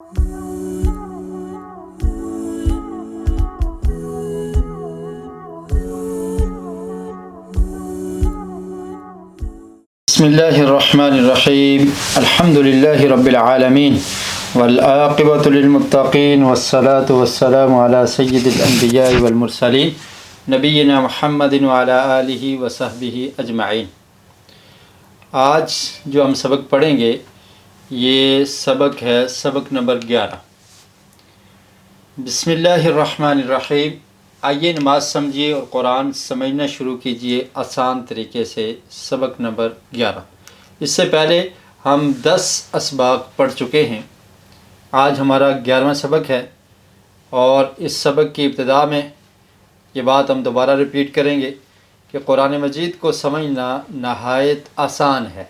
بسم اللہ الرحمن الرحیم الحمد للہ رب العالمین والعاقبۃ للمتقین والصلاة والسلام علی سید الانبیاء والمرسلین نبینا محمد وعلی آلہ وصحبہ اجمعین۔ آج جو ہم سبق پڑھیں گے یہ سبق ہے سبق نمبر 11۔ بسم اللہ الرحمن الرحیم۔ آئیے نماز سمجھیے اور قرآن سمجھنا شروع کیجیے آسان طریقے سے۔ سبق نمبر 11۔ اس سے پہلے ہم 10 اسباق پڑھ چکے ہیں، آج ہمارا 11واں سبق ہے، اور اس سبق کی ابتدا میں یہ بات ہم دوبارہ ریپیٹ کریں گے کہ قرآن مجید کو سمجھنا نہایت آسان ہے۔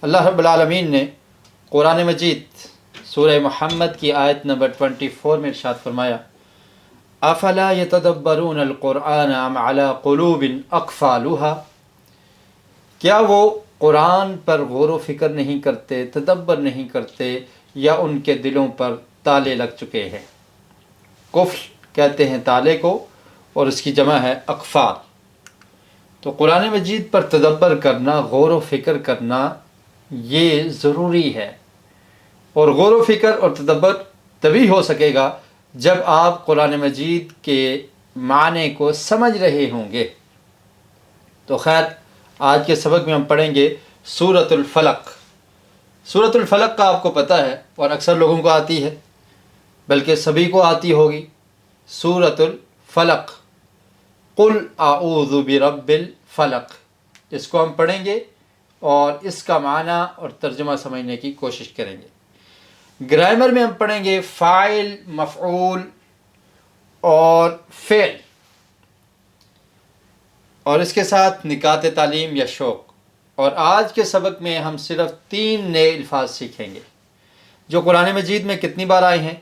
اللہ رب العالمین نے قرآن مجید سورہ محمد کی آیت نمبر 24 میں ارشاد فرمایا، افلا یتدبرون القرآن ام علی قلوب اقفالها، کیا وہ قرآن پر غور و فکر نہیں کرتے، تدبر نہیں کرتے، یا ان کے دلوں پر تالے لگ چکے ہیں۔ قفل کہتے ہیں تالے کو، اور اس کی جمع ہے اقفال۔ تو قرآن مجید پر تدبر کرنا، غور و فکر کرنا یہ ضروری ہے، اور غور و فکر اور تدبر تبھی ہو سکے گا جب آپ قرآن مجید کے معنی کو سمجھ رہے ہوں گے۔ تو خیر، آج کے سبق میں ہم پڑھیں گے سورۃ الفلق۔ سورۃ الفلق کا آپ کو پتہ ہے، اور اکثر لوگوں کو آتی ہے، بلکہ سبھی کو آتی ہوگی۔ سورۃ الفلق، قل اعوذ برب الفلق، اس کو ہم پڑھیں گے اور اس کا معنی اور ترجمہ سمجھنے کی کوشش کریں گے۔ گرامر میں ہم پڑھیں گے فاعل، مفعول اور فعل، اور اس کے ساتھ نکات تعلیم یا شوق۔ اور آج کے سبق میں ہم صرف 3 نئے الفاظ سیکھیں گے جو قرآن مجید میں کتنی بار آئے ہیں؟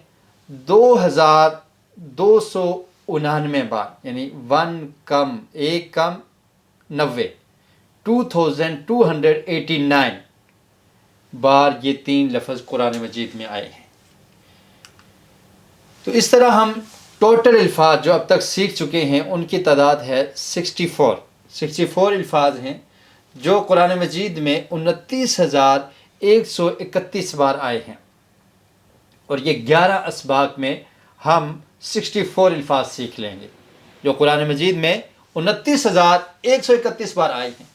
2299 بار، یعنی 1 کم 90، 2289 بار یہ 3 لفظ قرآن مجید میں آئے ہیں۔ تو اس طرح ہم ٹوٹل الفاظ جو اب تک سیکھ چکے ہیں ان کی تعداد ہے 64 الفاظ ہیں جو قرآن مجید میں 29,131 بار آئے ہیں، اور یہ 11 اسباق میں ہم 64 الفاظ سیکھ لیں گے جو قرآن مجید میں 29,131 بار آئے ہیں۔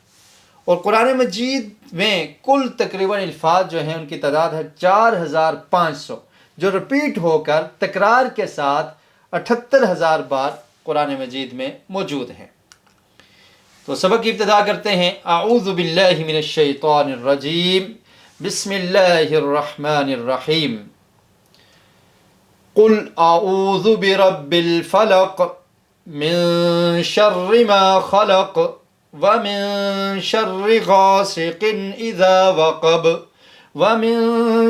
اور قرآن مجید میں کل تقریباً الفاظ جو ہیں ان کی تعداد ہے 4,500، جو رپیٹ ہو کر تکرار کے ساتھ 78,000 بار قرآن مجید میں موجود ہیں۔ تو سبق کی ابتدا کرتے ہیں۔ اعوذ باللہ من الشیطان الرجیم، بسم اللہ الرحمن الرحیم۔ قل اعوذ برب الفلق من شر ما خلق ومن شر غاسق اذا وقب ومن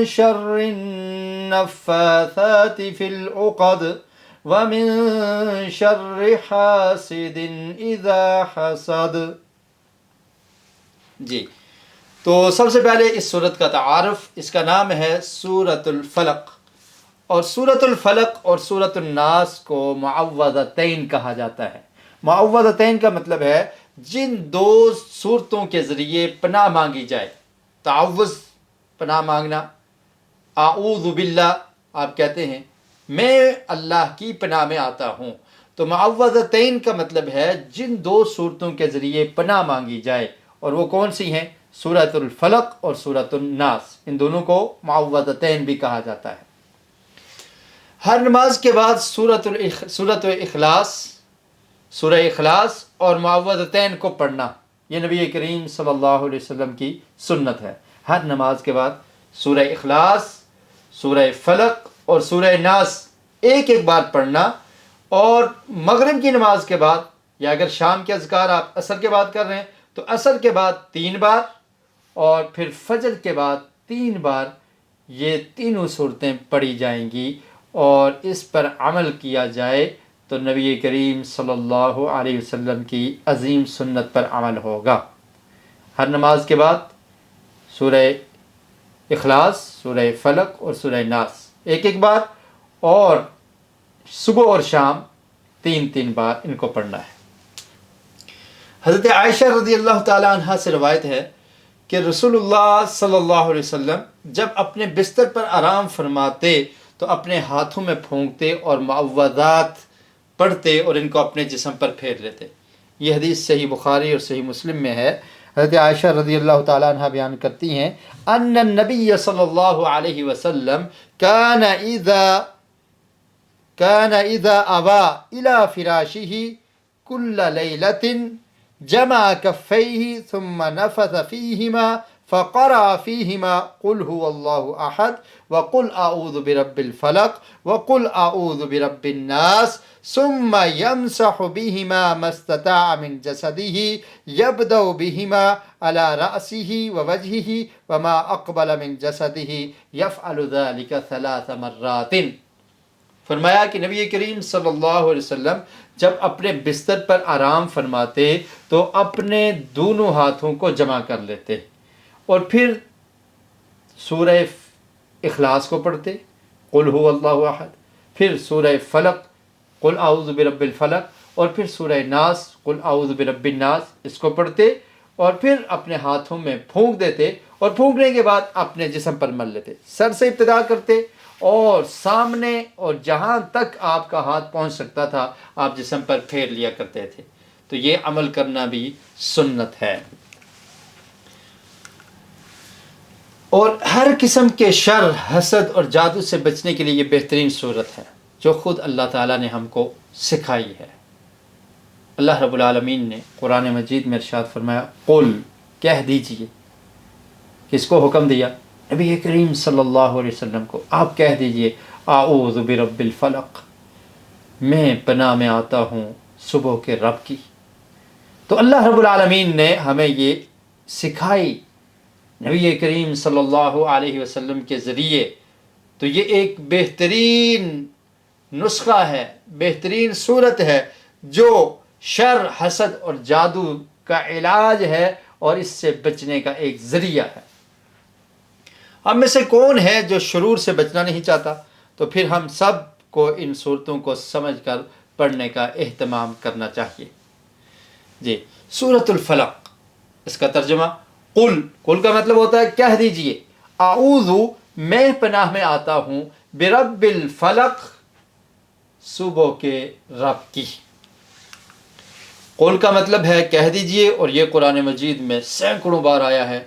شر النفاثات في العقد ومن شر حاسد اذا حسد۔ جی، تو سب سے پہلے اس سورت کا تعارف، اس کا نام ہے سورۃ الفلق، اور سورۃ الفلق اور سورۃ الناس کو معوذتین کہا جاتا ہے۔ معوذتین کا مطلب ہے جن 2 صورتوں کے ذریعے پناہ مانگی جائے۔ تعوذ پناہ مانگنا، اعوذ باللہ آپ کہتے ہیں میں اللہ کی پناہ میں آتا ہوں۔ تو معوذتین کا مطلب ہے جن 2 صورتوں کے ذریعے پناہ مانگی جائے، اور وہ کون سی ہیں؟ سورۃ الفلق اور سورۃ الناس، ان دونوں کو معوذتین بھی کہا جاتا ہے۔ ہر نماز کے بعد سورۃ اخلاص اور معوذتین کو پڑھنا، یہ نبی کریم صلی اللہ علیہ وسلم کی سنت ہے۔ ہر نماز کے بعد سورہ اخلاص، سورہ فلق اور سورہ ناس ایک بار پڑھنا، اور مغرب کی نماز کے بعد، یا اگر شام کے اذکار آپ عصر کے بعد کر رہے ہیں تو عصر کے بعد 3 بار، اور پھر فجر کے بعد 3 بار یہ تینوں صورتیں پڑھی جائیں گی، اور اس پر عمل کیا جائے تو نبی کریم صلی اللہ علیہ وسلم کی عظیم سنت پر عمل ہوگا۔ ہر نماز کے بعد سورہ اخلاص، سورہ فلق اور سورہ ناس ایک ایک بار، اور صبح اور شام 3 بار ان کو پڑھنا ہے۔ حضرت عائشہ رضی اللہ تعالی عنہ سے روایت ہے کہ رسول اللہ صلی اللہ علیہ وسلم جب اپنے بستر پر آرام فرماتے تو اپنے ہاتھوں میں پھونکتے اور معوذات پڑھتے اور ان کو اپنے جسم پر پھیر لیتے۔ یہ حدیث صحیح بخاری اور صحیح مسلم میں ہے۔ حضرت عائشہ رضی اللہ تعالیٰ عنہ بیان کرتی ہیں ان النبی صلی اللہ علیہ وسلم کان اذا آوى الى فراشه كل ليلة جمع كفيه ثم نفث فيهما فقرأ فيهما قل هو الله أحد وقل أعوذ برب الفلق وقل أعوذ برب الناس ثم يمسح بهما ما استطاع من جسده يبدأ بهما على رأسه ووجهه وما أقبل من جسده يفعل ذلك 3 مرات۔ فرمایا کہ نبی کریم صلی اللہ علیہ وسلم جب اپنے بستر پر آرام فرماتے تو اپنے دونوں ہاتھوں کو جمع کر لیتے اور پھر سورہ اخلاص کو پڑھتے، قل هو اللہ احد، پھر سورہ فلق قل اعوذ برب الفلق، اور پھر سورہ ناس قل اعوذ برب الناس، اس کو پڑھتے اور پھر اپنے ہاتھوں میں پھونک دیتے اور پھونکنے کے بعد اپنے جسم پر مل لیتے۔ سر سے ابتدا کرتے اور سامنے اور جہاں تک آپ کا ہاتھ پہنچ سکتا تھا آپ جسم پر پھیر لیا کرتے تھے۔ تو یہ عمل کرنا بھی سنت ہے۔ اور ہر قسم کے شر، حسد اور جادو سے بچنے کے لیے یہ بہترین صورت ہے جو خود اللہ تعالیٰ نے ہم کو سکھائی ہے۔ اللہ رب العالمین نے قرآن مجید میں ارشاد فرمایا قل، کہہ دیجئے، کس کو حکم دیا؟ نبی کریم صلی اللہ علیہ وسلم کو، آپ کہہ دیجئے اعوذ برب الفلق، میں پناہ میں آتا ہوں صبح کے رب کی۔ تو اللہ رب العالمین نے ہمیں یہ سکھائی نبی کریم صلی اللہ علیہ وسلم کے ذریعے۔ تو یہ ایک بہترین نسخہ ہے، بہترین صورت ہے جو شر، حسد اور جادو کا علاج ہے اور اس سے بچنے کا ایک ذریعہ ہے۔ ہم میں سے کون ہے جو شرور سے بچنا نہیں چاہتا؟ تو پھر ہم سب کو ان صورتوں کو سمجھ کر پڑھنے کا اہتمام کرنا چاہیے۔ جی، سورۃ الفلق، اس کا ترجمہ قل، قل کا مطلب ہوتا ہے کہہ دیجئے، اعوذ، میں پناہ میں آتا ہوں، برب الفلق، صبح کے رب کی۔ قل کا مطلب ہے کہہ دیجئے، اور یہ قرآن مجید میں سینکڑوں بار آیا ہے۔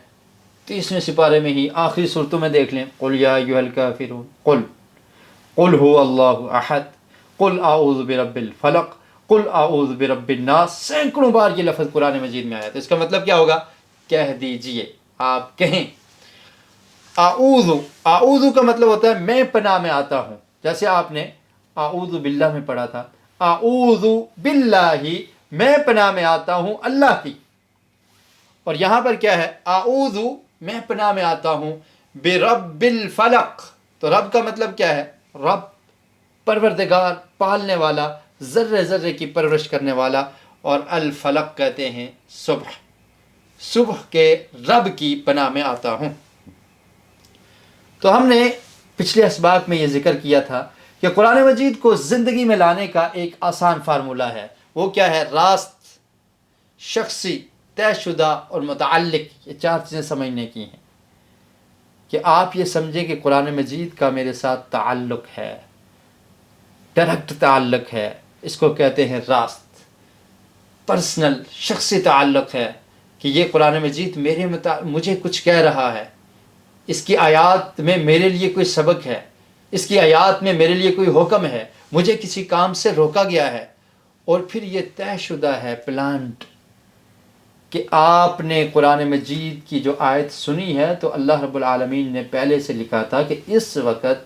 30ویں سپارے میں ہی آخری صورتوں میں دیکھ لیں، قل یا ایھا الکافرون، قل هو اللہ احد، قل اعوذ برب الفلق، قل اعوذ برب الناس، سینکڑوں بار یہ لفظ قرآن مجید میں آیا۔ تو اس کا مطلب کیا ہوگا؟ کہہ دیجئے، آپ کہیں۔ اعوذ، اعوذ کا مطلب ہوتا ہے میں پناہ میں آتا ہوں، جیسے آپ نے اعوذ باللہ میں پڑھا تھا، اعوذ باللہ، میں پناہ میں آتا ہوں اللہ کی۔ اور یہاں پر کیا ہے؟ اعوذ، میں پناہ میں آتا ہوں، برب الفلق۔ تو رب کا مطلب کیا ہے؟ رب، پروردگار، پالنے والا، ذرے ذرے کی پرورش کرنے والا، اور الفلق کہتے ہیں صبح، صبح کے رب کی پناہ میں آتا ہوں۔ تو ہم نے پچھلے اسباق میں یہ ذکر کیا تھا کہ قرآن مجید کو زندگی میں لانے کا ایک آسان فارمولہ ہے۔ وہ کیا ہے؟ راست، شخصی، طے شدہ اور متعلق، یہ 4 چیزیں سمجھنے کی ہیں کہ آپ یہ سمجھیں کہ قرآن مجید کا میرے ساتھ تعلق ہے، ڈائریکٹ تعلق ہے، اس کو کہتے ہیں راست، پرسنل، شخصی تعلق ہے کہ یہ قرآن مجید مجھے کچھ کہہ رہا ہے، اس کی آیات میں میرے لیے کوئی سبق ہے، اس کی آیات میں میرے لیے کوئی حکم ہے، مجھے کسی کام سے روکا گیا ہے۔ اور پھر یہ طے شدہ ہے، پلانٹ، کہ آپ نے قرآن مجید کی جو آیت سنی ہے تو اللہ رب العالمین نے پہلے سے لکھا تھا کہ اس وقت،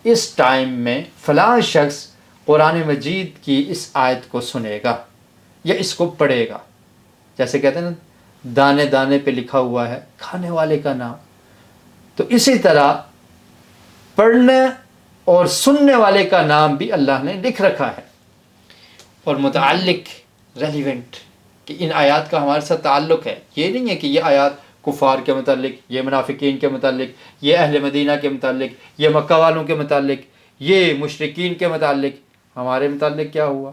اس ٹائم میں فلاں شخص قرآن مجید کی اس آیت کو سنے گا یا اس کو پڑھے گا۔ جیسے کہتے ہیں نا، دانے دانے پہ لکھا ہوا ہے کھانے والے کا نام۔ تو اسی طرح پڑھنے اور سننے والے کا نام بھی اللہ نے لکھ رکھا ہے۔ اور متعلق، ریلیونٹ، کہ ان آیات کا ہمارے ساتھ تعلق ہے۔ یہ نہیں ہے کہ یہ آیات کفار کے متعلق، یہ منافقین کے متعلق، یہ اہل مدینہ کے متعلق، یہ مکہ والوں کے متعلق، یہ مشرکین کے متعلق، ہمارے متعلق کیا ہوا؟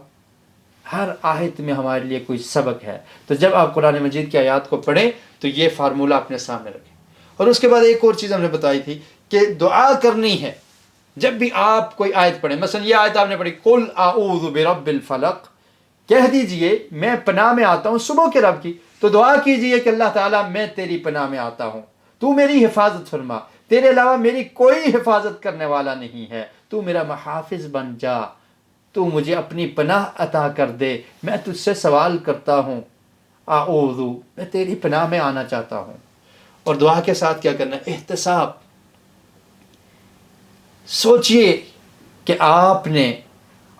ہر آیت میں ہمارے لیے کوئی سبق ہے۔ تو جب آپ قرآن مجید کی آیات کو پڑھیں تو یہ فارمولہ اپنے سامنے رکھیں۔ اور اس کے بعد ایک اور چیز ہم نے بتائی تھی کہ دعا کرنی ہے جب بھی آپ کوئی آیت پڑھیں۔ مثلا یہ آیت آپ نے پڑھی، قل اعوذ برب الفلق، کہہ دیجئے میں پناہ میں آتا ہوں صبح کے رب کی، تو دعا کیجئے کہ اللہ تعالیٰ میں تیری پناہ میں آتا ہوں، تو میری حفاظت فرما، تیرے علاوہ میری کوئی حفاظت کرنے والا نہیں ہے، تو میرا محافظ بن جا، تو مجھے اپنی پناہ عطا کر دے، میں تجھ سے سوال کرتا ہوں، اعوذ، میں تیری پناہ میں آنا چاہتا ہوں۔ اور دعا کے ساتھ کیا کرنا ہے؟ احتساب۔ سوچئے کہ آپ نے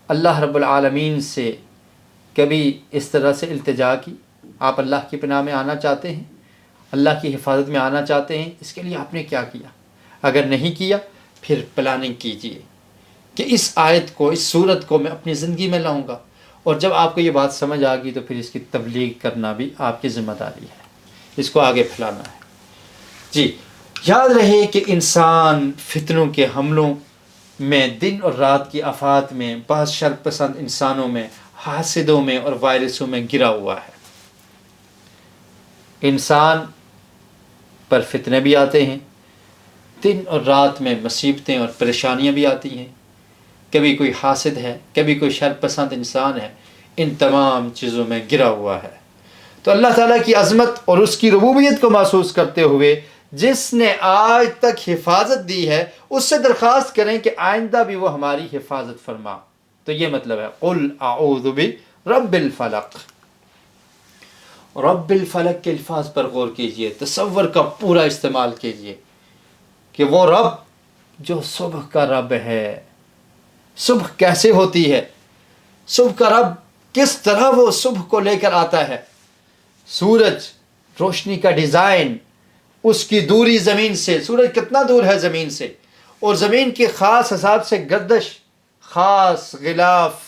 اللہ رب العالمین سے کبھی اس طرح سے التجا کی، آپ اللہ کی پناہ میں آنا چاہتے ہیں، اللہ کی حفاظت میں آنا چاہتے ہیں، اس کے لیے آپ نے کیا کیا؟ اگر نہیں کیا پھر پلاننگ کیجئے کہ اس آیت کو، اس صورت کو میں اپنی زندگی میں لاؤں گا، اور جب آپ کو یہ بات سمجھ آ گئی تو پھر اس کی تبلیغ کرنا بھی آپ کی ذمہ داری ہے، اس کو آگے پھیلانا ہے۔ جی، یاد رہے کہ انسان فتنوں کے حملوں میں، دن اور رات کی آفات میں، بعض شر پسند انسانوں میں، حاسدوں میں اور وائرسوں میں گرا ہوا ہے۔ انسان پر فتنے بھی آتے ہیں، دن اور رات میں مصیبتیں اور پریشانیاں بھی آتی ہیں، کبھی کوئی حاسد ہے، کبھی کوئی شر پسند انسان ہے، ان تمام چیزوں میں گرا ہوا ہے۔ تو اللہ تعالیٰ کی عظمت اور اس کی ربوبیت کو محسوس کرتے ہوئے جس نے آج تک حفاظت دی ہے، اس سے درخواست کریں کہ آئندہ بھی وہ ہماری حفاظت فرما۔ تو یہ مطلب ہے قل اعوذ برب الفلق۔ رب الفلق کے الفاظ پر غور کیجئے، تصور کا پورا استعمال کیجئے کہ وہ رب جو صبح کا رب ہے۔ صبح کیسے ہوتی ہے؟ صبح کا رب کس طرح وہ صبح کو لے کر آتا ہے؟ سورج، روشنی کا ڈیزائن، اس کی دوری زمین سے، سورج کتنا دور ہے زمین سے، اور زمین کی خاص حساب سے گردش، خاص غلاف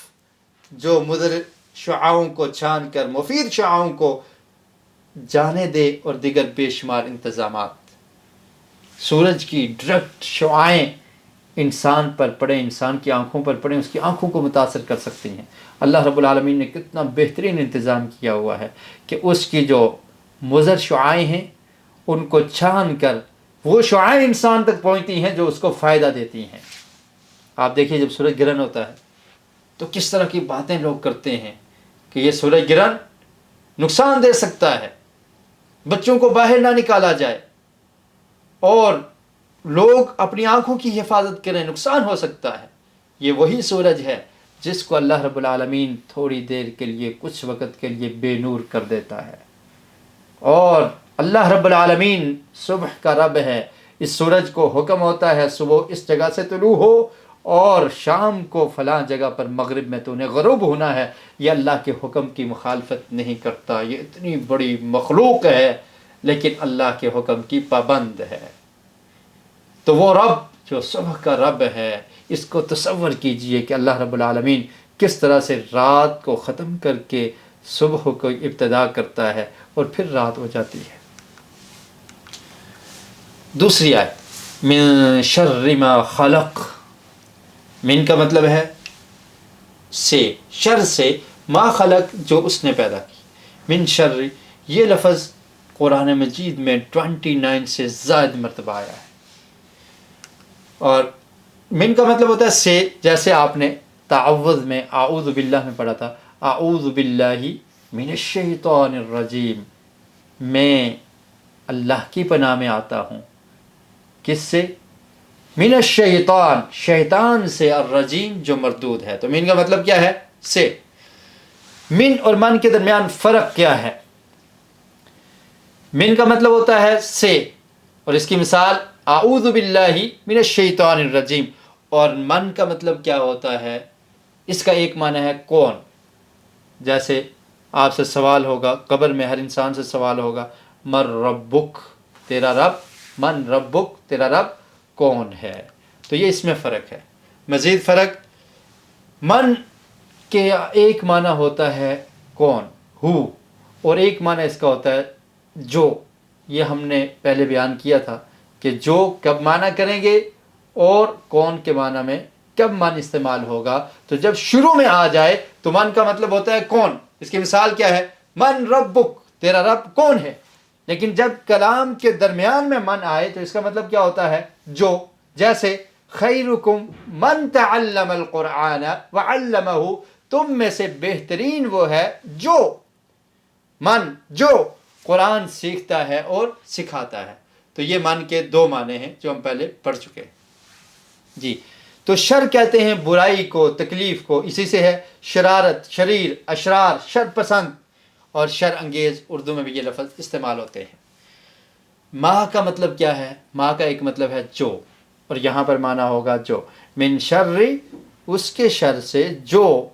جو مضر شعاعوں کو چھان کر مفید شعاعوں کو جانے دے، اور دیگر بے شمار انتظامات۔ سورج کی ڈائریکٹ شعاعیں انسان پر پڑیں، انسان کی آنکھوں پر پڑیں، اس کی آنکھوں کو متاثر کر سکتی ہیں۔ اللہ رب العالمین نے کتنا بہترین انتظام کیا ہوا ہے کہ اس کی جو مضر شعاعیں ہیں ان کو چھان کر وہ شعاعیں انسان تک پہنچتی ہیں جو اس کو فائدہ دیتی ہیں۔ آپ دیکھیے جب سورج گرہن ہوتا ہے تو کس طرح کی باتیں لوگ کرتے ہیں کہ یہ سورج گرہن نقصان دے سکتا ہے، بچوں کو باہر نہ نکالا جائے، اور لوگ اپنی آنکھوں کی حفاظت کریں، نقصان ہو سکتا ہے۔ یہ وہی سورج ہے جس کو اللہ رب العالمین تھوڑی دیر کے لیے، کچھ وقت کے لیے بے نور کر دیتا ہے۔ اور اللہ رب العالمین صبح کا رب ہے، اس سورج کو حکم ہوتا ہے صبح اس جگہ سے طلوع ہو اور شام کو فلاں جگہ پر مغرب میں تو نے غروب ہونا ہے۔ یہ اللہ کے حکم کی مخالفت نہیں کرتا، یہ اتنی بڑی مخلوق ہے لیکن اللہ کے حکم کی پابند ہے۔ تو وہ رب جو صبح کا رب ہے، اس کو تصور کیجئے کہ اللہ رب العالمین کس طرح سے رات کو ختم کر کے صبح کو ابتدا کرتا ہے اور پھر رات ہو جاتی ہے۔ دوسری آیت، من شر ما خلق، من کا مطلب ہے سے، شر سے، ما خلق جو اس نے پیدا کی، من شر، یہ لفظ قرآن مجید میں 29 سے زائد مرتبہ آیا ہے۔ اور من کا مطلب ہوتا ہے سے، جیسے آپ نے تعوذ میں اعوذ باللہ میں پڑھا تھا، اعوذ باللہ من الشیطان الرجیم، میں اللہ کی پناہ میں آتا ہوں، کس سے؟ من الشیطان، شیطان سے، الرجیم جو مردود ہے۔ تو من کا مطلب کیا ہے؟ سے۔ من اور من کے درمیان فرق کیا ہے؟ من کا مطلب ہوتا ہے سے، اور اس کی مثال اعوذ باللہ من الشیطان الرجیم، اور من کا مطلب کیا ہوتا ہے؟ اس کا ایک معنی ہے کون، جیسے آپ سے سوال ہوگا، قبر میں ہر انسان سے سوال ہوگا، من ربک، تیرا رب، من ربک، تیرا رب کون ہے؟ تو یہ اس میں فرق ہے۔ مزید فرق، من کے ایک معنی ہوتا ہے کون، ہو، اور ایک معنی اس کا ہوتا ہے جو، یہ ہم نے پہلے بیان کیا تھا کہ جو کب معنی کریں گے اور کون کے معنی میں کب من استعمال ہوگا. تو جب شروع میں آ جائے تو من کا مطلب ہوتا ہے کون. اس کی مثال کیا ہے؟ من ربک، تیرا رب کون ہے. لیکن جب کلام کے درمیان میں من آئے تو اس کا مطلب کیا ہوتا ہے؟ جو. جیسے خیرکم من تعلم القرآن وعلمہ، تم میں سے بہترین وہ ہے جو جو قرآن سیکھتا ہے اور سکھاتا ہے. تو یہ من کے دو معنی ہیں جو ہم پہلے پڑھ چکے ہیں. جی، تو شر کہتے ہیں برائی کو، تکلیف کو. اسی سے ہے شرارت، شریر، اشرار، شر پسند اور شر انگیز. اردو میں بھی یہ لفظ استعمال ہوتے ہیں. ما کا مطلب کیا ہے؟ ما کا ایک مطلب ہے جو، اور یہاں پر معنی ہوگا جو. من شر، اس کے شر سے، جو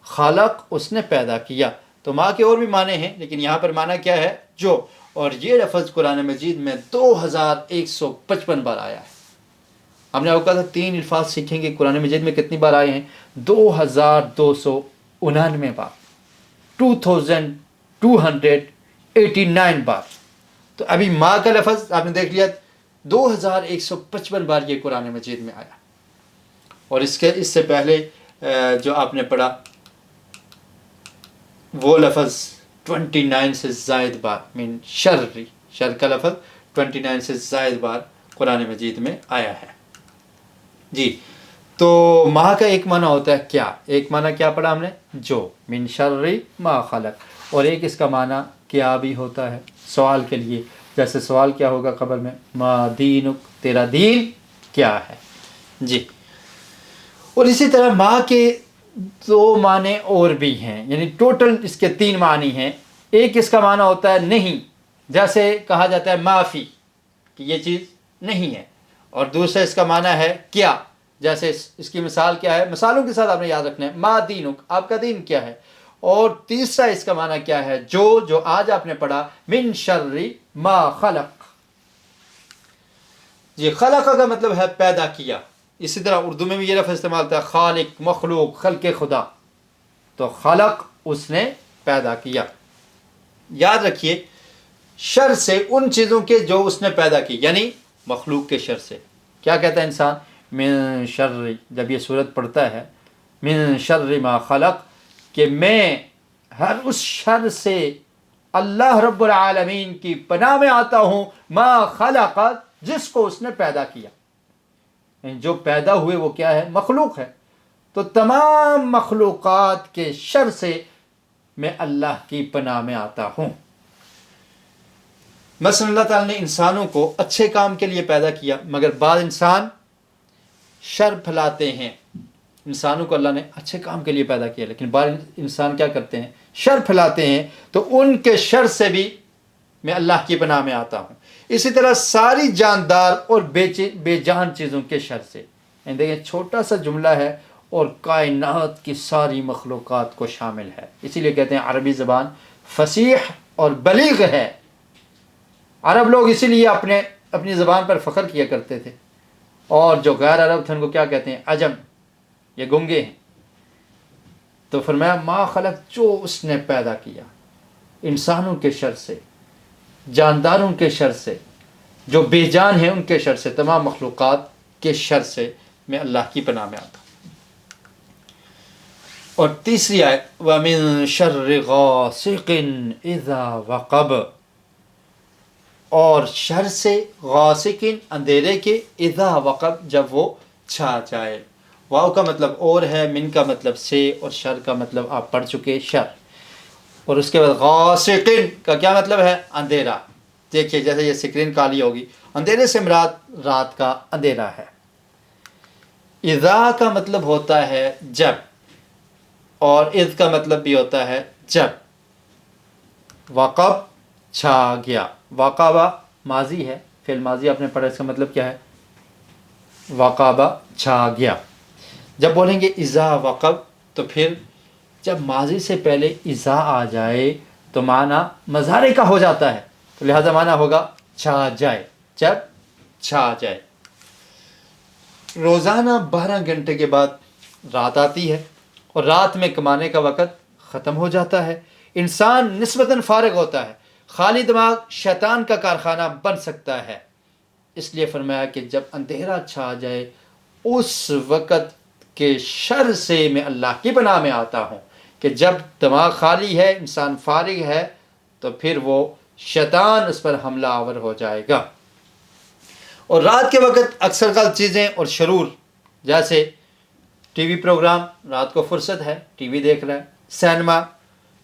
خلق، اس نے پیدا کیا. تو ما کے اور بھی معنی ہیں لیکن یہاں پر معنی کیا ہے؟ جو. اور یہ لفظ قرآن مجید میں 2155 بار آیا ہے. ہم نے آپ کو کہا تھا 3 الفاظ سیکھیں گے. قرآن مجید میں کتنی بار آئے ہیں؟ 2299 بار، 2289 بار. تو ابھی ماں کا لفظ آپ نے دیکھ لیا 2155 بار یہ قرآن مجید میں آیا. اور اس سے پہلے جو آپ نے پڑھا وہ لفظ 29 سے زائد بار، من شر، شر کا لفظ 29 سے زائد بار قرآن مجید میں آیا ہے. جی، تو ما کا ایک معنی ہوتا ہے کیا. ایک معنی کیا پڑھا ہم نے؟ جو، من شر ما خلق. اور ایک اس کا معنی کیا بھی ہوتا ہے سوال کے لیے. جیسے سوال کیا ہوگا قبر میں؟ ما دینک، تیرا دین کیا ہے. جی، اور اسی طرح ما کے 2 معنی اور بھی ہیں، یعنی ٹوٹل اس کے 3 معنی ہیں. ایک اس کا معنی ہوتا ہے نہیں، جیسے کہا جاتا ہے معافی کہ یہ چیز نہیں ہے. اور دوسرا اس کا معنی ہے کیا، جیسے اس کی مثال کیا ہے؟ مثالوں کے ساتھ آپ نے یاد رکھنا ہے. ما دینک، آپ کا دین کیا ہے. اور تیسرا اس کا معنی کیا ہے؟ جو آج آپ نے پڑھا من شر ما خلق. جی، خلق کا مطلب ہے پیدا کیا. اسی طرح اردو میں بھی یہ لفظ استعمال ہوتا ہے خالق، مخلوق، خلق خدا. تو خلق، اس نے پیدا کیا. یاد رکھیے شر سے ان چیزوں کے جو اس نے پیدا کی، یعنی مخلوق کے شر سے. کیا کہتا ہے انسان؟ من شر، جب یہ صورت پڑھتا ہے من شر ما خلق، کہ میں ہر اس شر سے اللہ رب العالمین کی پناہ میں آتا ہوں، ما خلق، جس کو اس نے پیدا کیا. جو پیدا ہوئے وہ کیا ہے؟ مخلوق ہے. تو تمام مخلوقات کے شر سے میں اللہ کی پناہ میں آتا ہوں. مثلا اللہ تعالیٰ نے انسانوں کو اچھے کام کے لیے پیدا کیا، مگر بعض انسان شر پھیلاتے ہیں. انسانوں کو اللہ نے اچھے کام کے لیے پیدا کیا لیکن بعض انسان کیا کرتے ہیں؟ شر پھیلاتے ہیں. تو ان کے شر سے بھی میں اللہ کی پناہ میں آتا ہوں. اسی طرح ساری جاندار اور بے جان چیزوں کے شر سے. دیکھیں چھوٹا سا جملہ ہے اور کائنات کی ساری مخلوقات کو شامل ہے. اسی لیے کہتے ہیں عربی زبان فصیح اور بلیغ ہے. عرب لوگ اسی لیے اپنی زبان پر فخر کیا کرتے تھے. اور جو غیر عرب تھے ان کو کیا کہتے ہیں؟ عجم، یہ گنگے ہیں. تو فرمایا ما خلق، جو اس نے پیدا کیا انسانوں کے شر سے، جانداروں کے شر سے، جو بے جان ہیں ان کے شر سے، تمام مخلوقات کے شر سے میں اللہ کی پناہ میں آتا ہوں. اور تیسری آیت وَمِن شَرِّ غَاسِقٍ اِذَا وَقَبَ، اور شر سے غاسقٍ، اندھیرے کے، اذا وقب، جب وہ چھا جائے. واو کا مطلب اور ہے، من کا مطلب سے، اور شر کا مطلب آپ پڑھ چکے شر. اور اس کے بعد غاسقٍ کا کیا مطلب ہے؟ اندھیرا. دیکھیے جیسے یہ سکرین کالی ہوگی، اندھیرے سے مراد رات کا اندھیرا ہے. اذا کا مطلب ہوتا ہے جب، اور اذ کا مطلب بھی ہوتا ہے جب. وقب، چھا گیا. وقبہ ماضی ہے، فعل ماضی آپ نے پڑھا، اس کا مطلب کیا ہے؟ وقبہ، چھا گیا. جب بولیں گے اذا وقب تو پھر جب ماضی سے پہلے اذا آ جائے تو معنی مضارع کا ہو جاتا ہے. تو لہذا معنی ہوگا چھا جائے، جب چھا جائے. روزانہ 12 گھنٹے کے بعد رات آتی ہے اور رات میں کمانے کا وقت ختم ہو جاتا ہے. انسان نسبتاً فارغ ہوتا ہے، خالی دماغ شیطان کا کارخانہ بن سکتا ہے، اس لیے فرمایا کہ جب اندھیرا چھا جائے اس وقت کے شر سے میں اللہ کی پناہ میں آتا ہوں، کہ جب دماغ خالی ہے، انسان فارغ ہے، تو پھر وہ شیطان اس پر حملہ آور ہو جائے گا۔ اور رات کے وقت اکثر غلط چیزیں اور شرور، جیسے ٹی وی پروگرام، رات کو فرصت ہے ٹی وی دیکھ رہا ہے، سینما،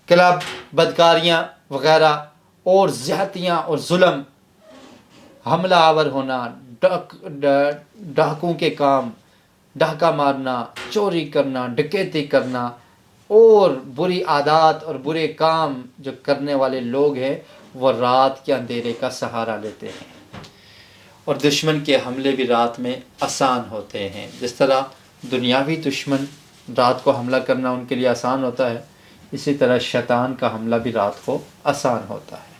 کلب، بدکاریاں وغیرہ، اور زیادتیاں اور ظلم، حملہ آور ہونا، ڈاکوں کے کام، ڈاکہ مارنا، چوری کرنا، ڈکیتی کرنا، اور بری عادات اور برے کام جو کرنے والے لوگ ہیں وہ رات کے اندھیرے کا سہارا لیتے ہیں۔ اور دشمن کے حملے بھی رات میں آسان ہوتے ہیں، جس طرح دنیاوی دشمن رات کو حملہ کرنا ان کے لیے آسان ہوتا ہے، اسی طرح شیطان کا حملہ بھی رات کو آسان ہوتا ہے۔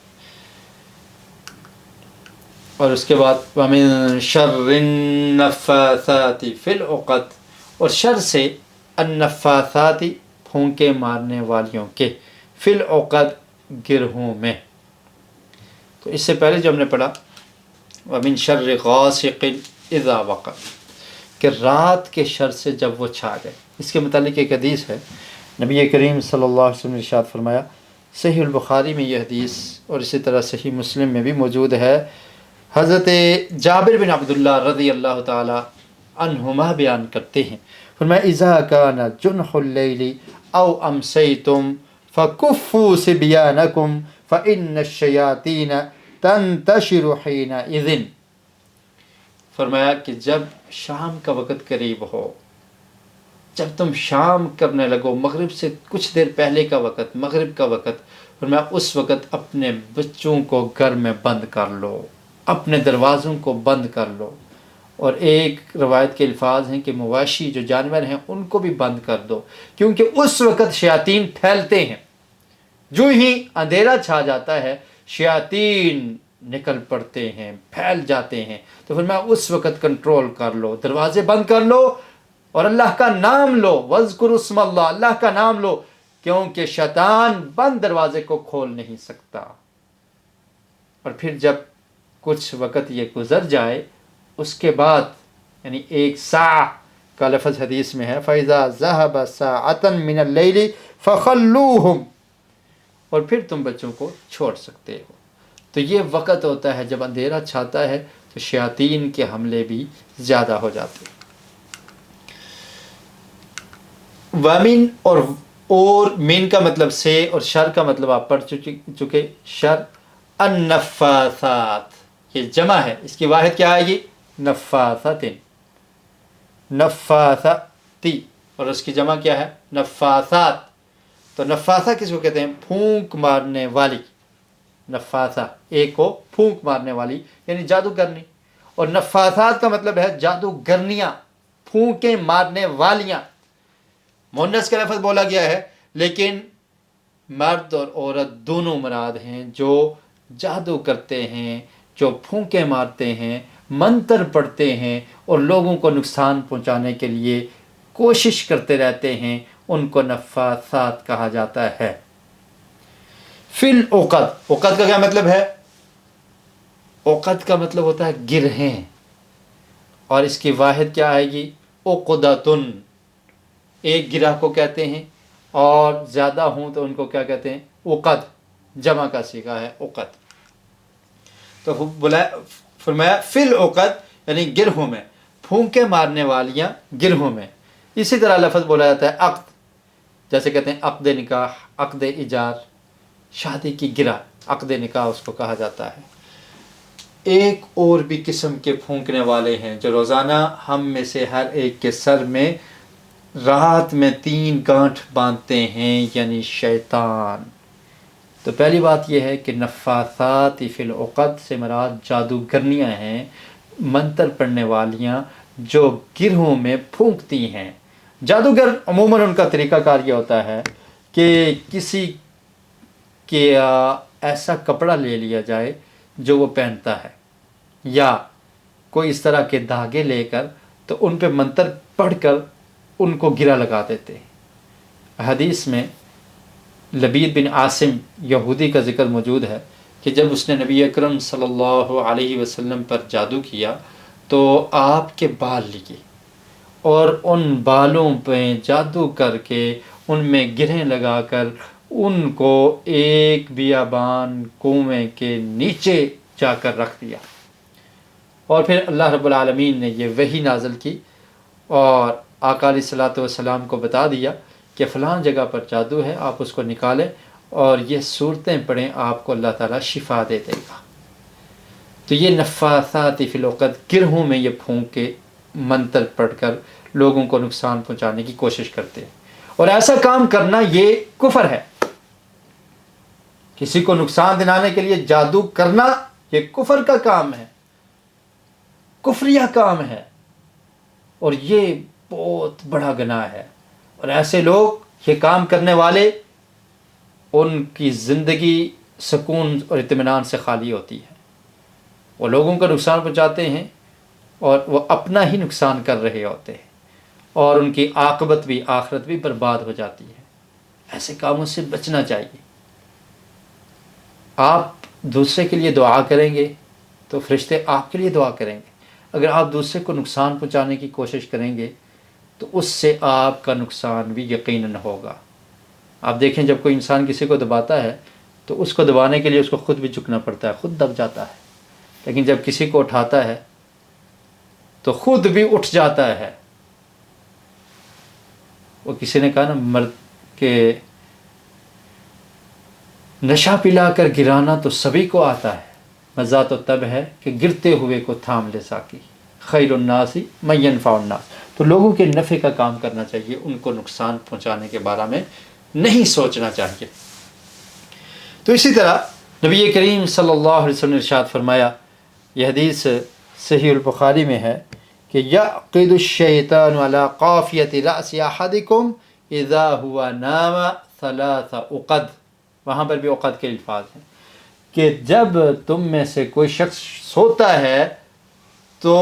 اور اس کے بعد وَمِن شَرِّ النَّفَّاثَاتِ فِي الْعُقَدِ، اور شر سے النفاثات پھونکے مارنے والیوں کے، فی العقد گرہوں میں۔ تو اس سے پہلے جو ہم نے پڑھا وَمِن شَرِّ غَاسِقٍ إِذَا وَقَبَ، کہ رات کے شر سے جب وہ چھا گئے۔ اس کے متعلق ایک حدیث ہے، نبی کریم صلی اللہ علیہ وسلم نے ارشاد فرمایا، صحیح البخاری میں یہ حدیث اور اسی طرح صحیح مسلم میں بھی موجود ہے، حضرت جابر بن عبداللہ رضی اللہ تعالی عنہما بیان کرتے ہیں، فرمایا اذا کان جنح اللیل او امسیتم فکفوا صبیانکم فإن الشیاطین تنتشر حینئذ، فرمایا کہ جب شام کا وقت قریب ہو، جب تم شام کرنے لگو، مغرب سے کچھ دیر پہلے کا وقت، مغرب کا وقت، فرمایا اس وقت اپنے بچوں کو گھر میں بند کر لو، اپنے دروازوں کو بند کر لو، اور ایک روایت کے الفاظ ہیں کہ مواشی جو جانور ہیں ان کو بھی بند کر دو، کیونکہ اس وقت شیاطین پھیلتے ہیں، جو ہی اندھیرا چھا جاتا ہے شیاطین نکل پڑتے ہیں، پھیل جاتے ہیں، تو فرمایا اس وقت کنٹرول کر لو، دروازے بند کر لو اور اللہ کا نام لو، وَاذْكُرُوا اسْمَ اللَّهِ، اللہ کا نام لو، کیونکہ شیطان بند دروازے کو کھول نہیں سکتا۔ اور پھر جب کچھ وقت یہ گزر جائے، اس کے بعد یعنی ایک ساعہ کا لفظ حدیث میں ہے، فَإِذَا ذَهَبَ سَاعَةً مِّنَ اللَّيْلِ فَخَلُّوهُمْ، اور پھر تم بچوں کو چھوڑ سکتے ہو۔ تو یہ وقت ہوتا ہے جب اندھیرا چھاتا ہے تو شیاطین کے حملے بھی زیادہ ہو جاتے ہیں۔ وَمِن، اور من کا مطلب سے، اور شر کا مطلب آپ پڑھ چکے، شر النفاثات، یہ جمع ہے، اس کی واحد کیا آئے گی؟ نفاثات، نفاثتی، اور اس کی جمع کیا ہے؟ نفاثات۔ تو نفاثہ کس کو کہتے ہیں؟ پھونک مارنے والی، نفاثہ ایک کو پھونک مارنے والی یعنی جادوگرنی، اور نفاثات کا مطلب ہے جادوگرنیاں، پھونکیں مارنے والیاں۔ مؤنث کا لفظ بولا گیا ہے لیکن مرد اور عورت دونوں مراد ہیں، جو جادو کرتے ہیں، جو پھونکیں مارتے ہیں، منتر پڑھتے ہیں اور لوگوں کو نقصان پہنچانے کے لیے کوشش کرتے رہتے ہیں، ان کو نفاثات کہا جاتا ہے۔ فی العقد، عقد کا کیا مطلب ہے؟ عقد کا مطلب ہوتا ہے گرہیں، اور اس کی واحد کیا آئے گی؟ عقدۃن، ایک گرہ کو کہتے ہیں، اور زیادہ ہوں تو ان کو کیا کہتے ہیں؟ عقد، جمع کا صیغہ ہے عقد۔ تو فرمایا فی العقد یعنی گرہوں میں، پھونکے مارنے والیاں گرہوں میں۔ اسی طرح لفظ بولا جاتا ہے عقد، جیسے کہتے ہیں عقد نکاح، عقد ایجار، شادی کی گرہ، عقد نکاح اس کو کہا جاتا ہے۔ ایک اور بھی قسم کے پھونکنے والے ہیں جو روزانہ ہم میں سے ہر ایک کے سر میں رات میں 3 گانٹھ باندھتے ہیں، یعنی شیطان۔ تو پہلی بات یہ ہے کہ نفاثات فی العقد سے مراد جادوگرنیاں ہیں، منتر پڑھنے والیاں جو گرہوں میں پھونکتی ہیں۔ جادوگر عموماً ان کا طریقہ کار یہ ہوتا ہے کہ کسی کے ایسا کپڑا لے لیا جائے جو وہ پہنتا ہے، یا کوئی اس طرح کے دھاگے لے کر تو ان پہ منتر پڑھ کر ان کو گرہ لگا دیتے ہیں۔ حدیث میں لبید بن عاصم یہودی کا ذکر موجود ہے کہ جب اس نے نبی اکرم صلی اللہ علیہ وسلم پر جادو کیا تو آپ کے بال لیے اور ان بالوں پہ جادو کر کے ان میں گرہیں لگا کر ان کو ایک بیابان کنویں کے نیچے جا کر رکھ دیا، اور پھر اللہ رب العالمین نے یہ وحی نازل کی اور آقا علیہ الصلوۃ والسلام کو بتا دیا کہ فلاں جگہ پر جادو ہے، آپ اس کو نکالیں اور یہ صورتیں پڑھیں، آپ کو اللہ تعالیٰ شفا دے دے گا۔ تو یہ نفاثات فی العقد، گرہوں میں یہ پھونک کے منتر پڑھ کر لوگوں کو نقصان پہنچانے کی کوشش کرتے ہیں، اور ایسا کام کرنا یہ کفر ہے۔ کسی کو نقصان دلانے کے لیے جادو کرنا یہ کفر کا کام ہے، کفریہ کام ہے، اور یہ بہت بڑا گناہ ہے۔ اور ایسے لوگ، یہ کام کرنے والے، ان کی زندگی سکون اور اطمینان سے خالی ہوتی ہے۔ وہ لوگوں کا نقصان پہنچاتے ہیں اور وہ اپنا ہی نقصان کر رہے ہوتے ہیں، اور ان کی عاقبت بھی، آخرت بھی برباد ہو جاتی ہے۔ ایسے کاموں سے بچنا چاہیے۔ آپ دوسرے کے لیے دعا کریں گے تو فرشتے آپ کے لیے دعا کریں گے۔ اگر آپ دوسرے کو نقصان پہنچانے کی کوشش کریں گے تو اس سے آپ کا نقصان بھی یقیناً ہوگا۔ آپ دیکھیں، جب کوئی انسان کسی کو دباتا ہے تو اس کو دبانے کے لیے اس کو خود بھی جھکنا پڑتا ہے، خود دب جاتا ہے، لیکن جب کسی کو اٹھاتا ہے تو خود بھی اٹھ جاتا ہے۔ وہ کسی نے کہا نا، مرد کے نشہ پلا کر گرانا تو سبھی کو آتا ہے، مزہ تو تب ہے کہ گرتے ہوئے کو تھام لے ساکی، خیر الناس من ینفع الناس۔ تو لوگوں کے نفع کا کام کرنا چاہیے، ان کو نقصان پہنچانے کے بارے میں نہیں سوچنا چاہیے۔ تو اسی طرح نبی کریم صلی اللہ علیہ وسلم نے ارشاد فرمایا، یہ حدیث صحیح البخاری میں ہے کہ یعقد الشیطان علی قافیۃ رأس احدکم اذا هو نام 3 عقد، وہاں پر بھی عقد کے الفاظ ہیں کہ جب تم میں سے کوئی شخص سوتا ہے تو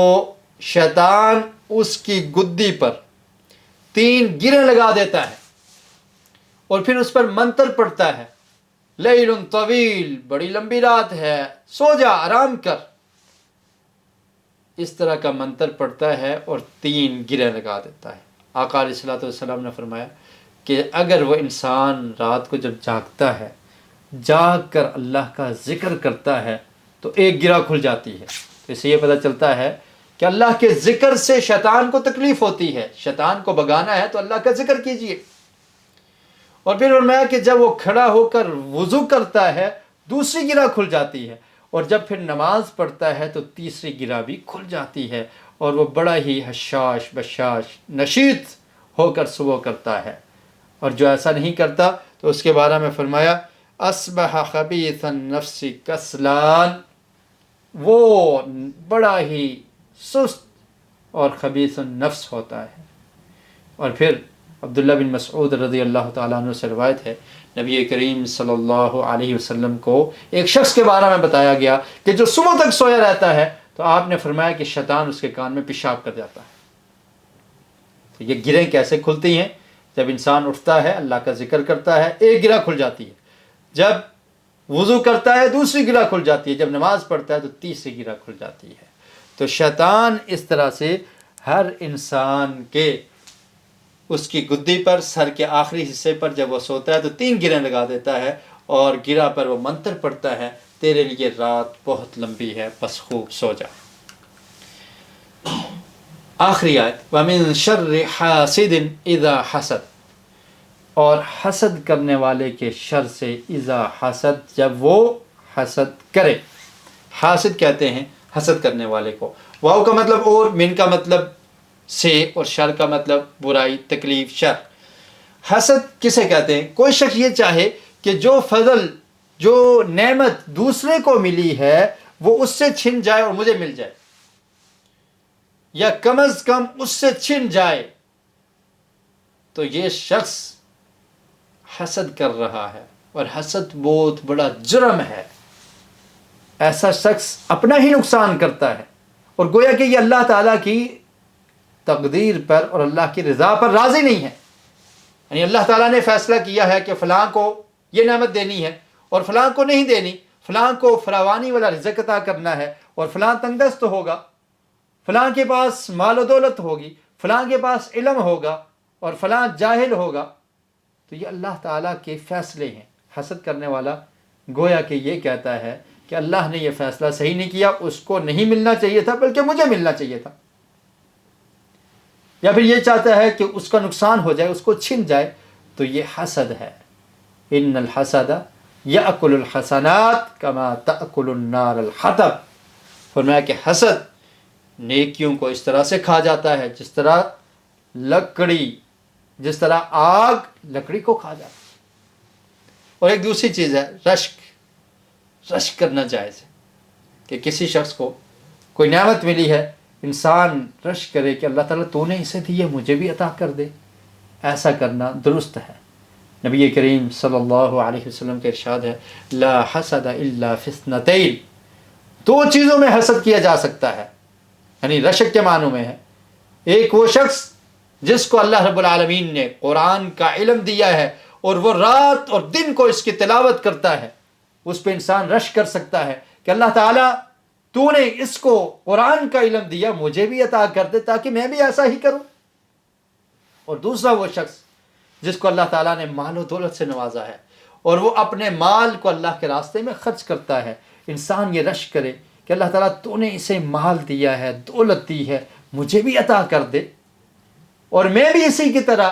شیطان اس کی گدی پر 3 گریں لگا دیتا ہے اور پھر اس پر منتر پڑتا ہے، لیل طویل، بڑی لمبی رات ہے، سو جا، آرام کر، اس طرح کا منتر پڑتا ہے اور 3 گریں لگا دیتا ہے۔ آقا علیہ الصلوۃ والسلام نے فرمایا کہ اگر وہ انسان رات کو جب جاگتا ہے، جاگ کر اللہ کا ذکر کرتا ہے تو 1 گرہ کھل جاتی ہے۔ اس سے یہ پتہ چلتا ہے کہ اللہ کے ذکر سے شیطان کو تکلیف ہوتی ہے، شیطان کو بھگانا ہے تو اللہ کا ذکر کیجیے۔ اور پھر فرمایا کہ جب وہ کھڑا ہو کر وضو کرتا ہے 2 گرہ کھل جاتی ہے، اور جب پھر نماز پڑھتا ہے تو 3 گرہ بھی کھل جاتی ہے، اور وہ بڑا ہی حشاش بشاش نشیط ہو کر صبح کرتا ہے۔ اور جو ایسا نہیں کرتا تو اس کے بارے میں فرمایا اصبح خبیث النفس کسلان، وہ بڑا ہی سست اور خبیث النفس ہوتا ہے۔ اور پھر عبداللہ بن مسعود رضی اللہ تعالیٰ عنہ سے روایت ہے، نبی کریم صلی اللہ علیہ وسلم کو ایک شخص کے بارے میں بتایا گیا کہ جو صبح تک سویا رہتا ہے، تو آپ نے فرمایا کہ شیطان اس کے کان میں پیشاب کر جاتا ہے۔ تو یہ گرہیں کیسے کھلتی ہیں؟ جب انسان اٹھتا ہے، اللہ کا ذکر کرتا ہے، 1 گرہ کھل جاتی ہے، جب وضو کرتا ہے 2 گرہ کھل جاتی ہے، جب نماز پڑھتا ہے تو 3 گرہ کھل جاتی ہے۔ تو شیطان اس طرح سے ہر انسان کے اس کی گدی پر، سر کے آخری حصے پر جب وہ سوتا ہے تو 3 گرہیں لگا دیتا ہے، اور گرہ پر وہ منتر پڑتا ہے، تیرے لیے رات بہت لمبی ہے، بس خوب سو جا۔ آخری آیت، وَمِن شَرِّ حَاسِدٍ اِذَا حَسَد، اور حسد کرنے والے کے شر سے، اذا حسد، جب وہ حسد کرے۔ حاسد کہتے ہیں حسد کرنے والے کو، واو کا مطلب اور، من کا مطلب سے، اور شر کا مطلب برائی، تکلیف، شر۔ حسد کسے کہتے ہیں؟ کوئی شخص یہ چاہے کہ جو فضل، جو نعمت دوسرے کو ملی ہے وہ اس سے چھن جائے اور مجھے مل جائے، یا کم از کم اس سے چھن جائے، تو یہ شخص حسد کر رہا ہے، اور حسد بہت بڑا جرم ہے۔ ایسا شخص اپنا ہی نقصان کرتا ہے، اور گویا کہ یہ اللہ تعالیٰ کی تقدیر پر اور اللہ کی رضا پر راضی نہیں ہے۔ یعنی اللہ تعالیٰ نے فیصلہ کیا ہے کہ فلاں کو یہ نعمت دینی ہے اور فلاں کو نہیں دینی، فلاں کو فراوانی والا رزق عطا کرنا ہے اور فلاں تنگ دست ہوگا، فلاں کے پاس مال و دولت ہوگی، فلاں کے پاس علم ہوگا اور فلاں جاہل ہوگا، تو یہ اللہ تعالیٰ کے فیصلے ہیں۔ حسد کرنے والا گویا کہ یہ کہتا ہے کہ اللہ نے یہ فیصلہ صحیح نہیں کیا، اس کو نہیں ملنا چاہیے تھا بلکہ مجھے ملنا چاہیے تھا، یا پھر یہ چاہتا ہے کہ اس کا نقصان ہو جائے، اس کو چھن جائے، تو یہ حسد ہے۔ ان الحسد یأکل الحسنات کما تأکل النار الحطب، فرمایا کہ حسد نیکیوں کو اس طرح سے کھا جاتا ہے جس طرح آگ لکڑی کو کھا جاتا ہے۔ اور ایک دوسری چیز ہے رشک کرنا جائز ہے، کہ کسی شخص کو کوئی نعمت ملی ہے، انسان رشک کرے کہ اللہ تعالیٰ تو نے اسے دی ہے مجھے بھی عطا کر دے، ایسا کرنا درست ہے۔ نبی کریم صلی اللہ علیہ وسلم کا ارشاد ہے لا حسد الا فی اثنتین، دو چیزوں میں حسد کیا جا سکتا ہے، یعنی رشک کے معنوں میں ہے، ایک وہ شخص جس کو اللہ رب العالمین نے قرآن کا علم دیا ہے اور وہ رات اور دن کو اس کی تلاوت کرتا ہے، اس پہ انسان رشک کر سکتا ہے کہ اللہ تعالیٰ تو نے اس کو قرآن کا علم دیا، مجھے بھی عطا کر دے تاکہ میں بھی ایسا ہی کروں۔ اور دوسرا وہ شخص جس کو اللہ تعالیٰ نے مال و دولت سے نوازا ہے اور وہ اپنے مال کو اللہ کے راستے میں خرچ کرتا ہے، انسان یہ رشک کرے کہ اللہ تعالیٰ تو نے اسے مال دیا ہے، دولت دی ہے، مجھے بھی عطا کر دے اور میں بھی اسی کی طرح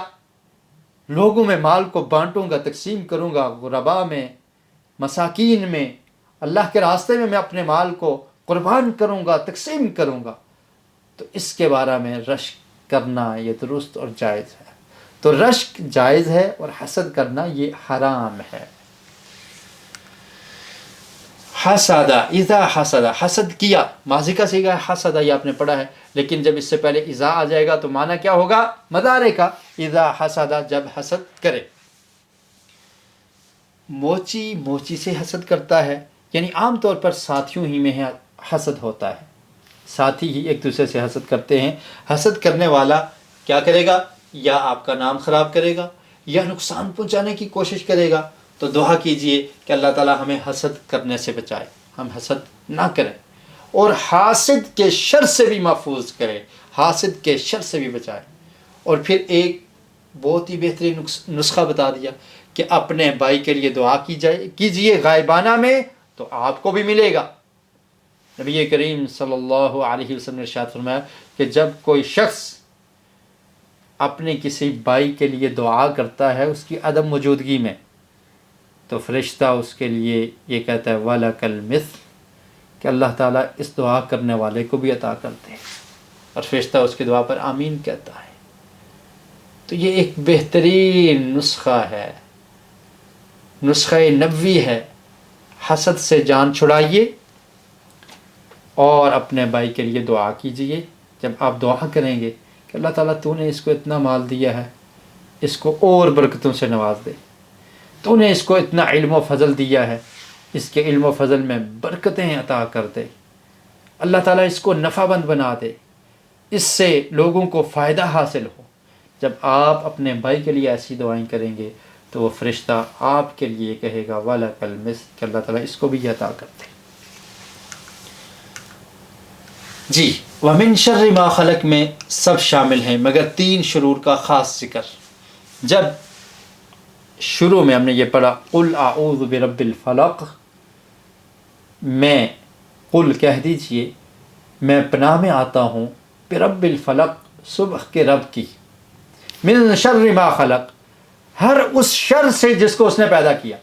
لوگوں میں مال کو بانٹوں گا، تقسیم کروں گا، غرباء میں، مساکین میں، اللہ کے راستے میں اپنے مال کو قربان کروں گا، تقسیم کروں گا، تو اس کے بارے میں رشک کرنا یہ درست اور جائز ہے۔ تو رشک جائز ہے اور حسد کرنا یہ حرام ہے۔ حسدہ اذا حسدہ، حسد کیا، ماضی کا صیغہ ہے حسدہ، یہ آپ نے پڑھا ہے، لیکن جب اس سے پہلے اذا آ جائے گا تو معنی کیا ہوگا؟ مضارع کا، اذا حسدہ، جب حسد کرے۔ موچی سے حسد کرتا ہے، یعنی عام طور پر ساتھیوں ہی میں حسد ہوتا ہے، ساتھی ہی ایک دوسرے سے حسد کرتے ہیں۔ حسد کرنے والا کیا کرے گا؟ یا آپ کا نام خراب کرے گا یا نقصان پہنچانے کی کوشش کرے گا۔ تو دعا کیجئے کہ اللہ تعالیٰ ہمیں حسد کرنے سے بچائے، ہم حسد نہ کریں اور حاسد کے شر سے بھی محفوظ کرے، حاسد کے شر سے بھی بچائے۔ اور پھر ایک بہت ہی بہترین نسخہ بتا دیا کہ اپنے بھائی کے لیے دعا کیجئے غائبانہ میں تو آپ کو بھی ملے گا۔ نبی کریم صلی اللہ علیہ وسلم نے ارشاد فرمایا کہ جب کوئی شخص اپنے کسی بھائی کے لیے دعا کرتا ہے اس کی عدم موجودگی میں، تو فرشتہ اس کے لیے یہ کہتا ہے وَلَكَ الْمِثْلُ، کہ اللہ تعالیٰ اس دعا کرنے والے کو بھی عطا کرتے ہیں، اور فرشتہ اس کی دعا پر آمین کہتا ہے۔ تو یہ ایک بہترین نسخہ ہے، نسخہ نبوی ہے۔ حسد سے جان چھڑائیے اور اپنے بھائی کے لیے دعا کیجئے۔ جب آپ دعا کریں گے کہ اللہ تعالیٰ تو نے اس کو اتنا مال دیا ہے، اس کو اور برکتوں سے نواز دے، تو نے اس کو اتنا علم و فضل دیا ہے، اس کے علم و فضل میں برکتیں عطا کر دے، اللہ تعالیٰ اس کو نفع بند بنا دے، اس سے لوگوں کو فائدہ حاصل ہو۔ جب آپ اپنے بھائی کے لیے ایسی دعائیں کریں گے تو وہ فرشتہ آپ کے لیے کہے گا وَلَكَ الْمِثْلُ، کہ اللہ تعالیٰ اس کو بھی عطا کر دے۔ جی، وَمِن شَرِّ مَا خَلَقَ میں سب شامل ہیں مگر 3 شرور کا خاص ذکر۔ جب شروع میں ہم نے یہ پڑھا قُلْ أَعُوذُ بِرَبِّ الْفَلَقِ، میں قل کہہ دیجئے میں پناہ میں آتا ہوں برب الفلق، صبح کے رب کی، من شر ما خلق، ہر اس شر سے جس کو اس نے پیدا کیا۔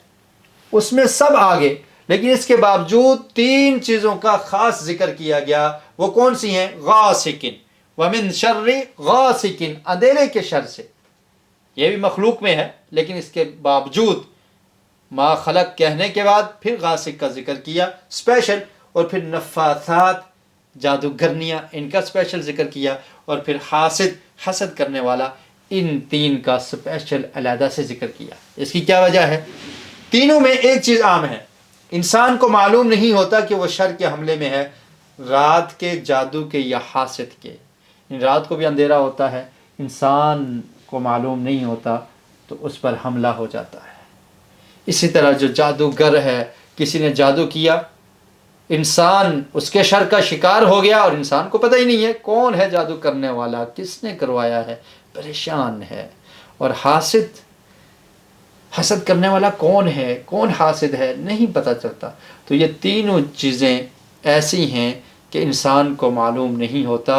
اس میں سب آگے، لیکن اس کے باوجود 3 چیزوں کا خاص ذکر کیا گیا۔ وہ کون سی ہیں؟ غاسقن، ومن شر غاسقن، اندھیرے کے شر سے۔ یہ بھی مخلوق میں ہے، لیکن اس کے باوجود ما خلق کہنے کے بعد پھر غاسق کا ذکر کیا اسپیشل، اور پھر نفاثات، جادوگرنیاں، ان کا اسپیشل ذکر کیا، اور پھر حاسد، حسد کرنے والا، ان 3 کا اسپیشل علیحدہ سے ذکر کیا۔ اس کی کیا وجہ ہے؟ تینوں میں ایک چیز عام ہے، انسان کو معلوم نہیں ہوتا کہ وہ شر کے حملے میں ہے، رات کے جادو کے یا حاسد کے۔ رات کو بھی اندھیرا ہوتا ہے، انسان کو معلوم نہیں ہوتا تو اس پر حملہ ہو جاتا ہے۔ اسی طرح جو جادوگر ہے کسی نے جادو کیا، انسان اس کے شر کا شکار ہو گیا اور انسان کو پتہ ہی نہیں ہے کون ہے جادو کرنے والا، کس نے کروایا ہے، پریشان ہے۔ اور حسد کرنے والا کون ہے، کون حاسد ہے، نہیں پتہ چلتا۔ تو یہ تینوں چیزیں ایسی ہیں کہ انسان کو معلوم نہیں ہوتا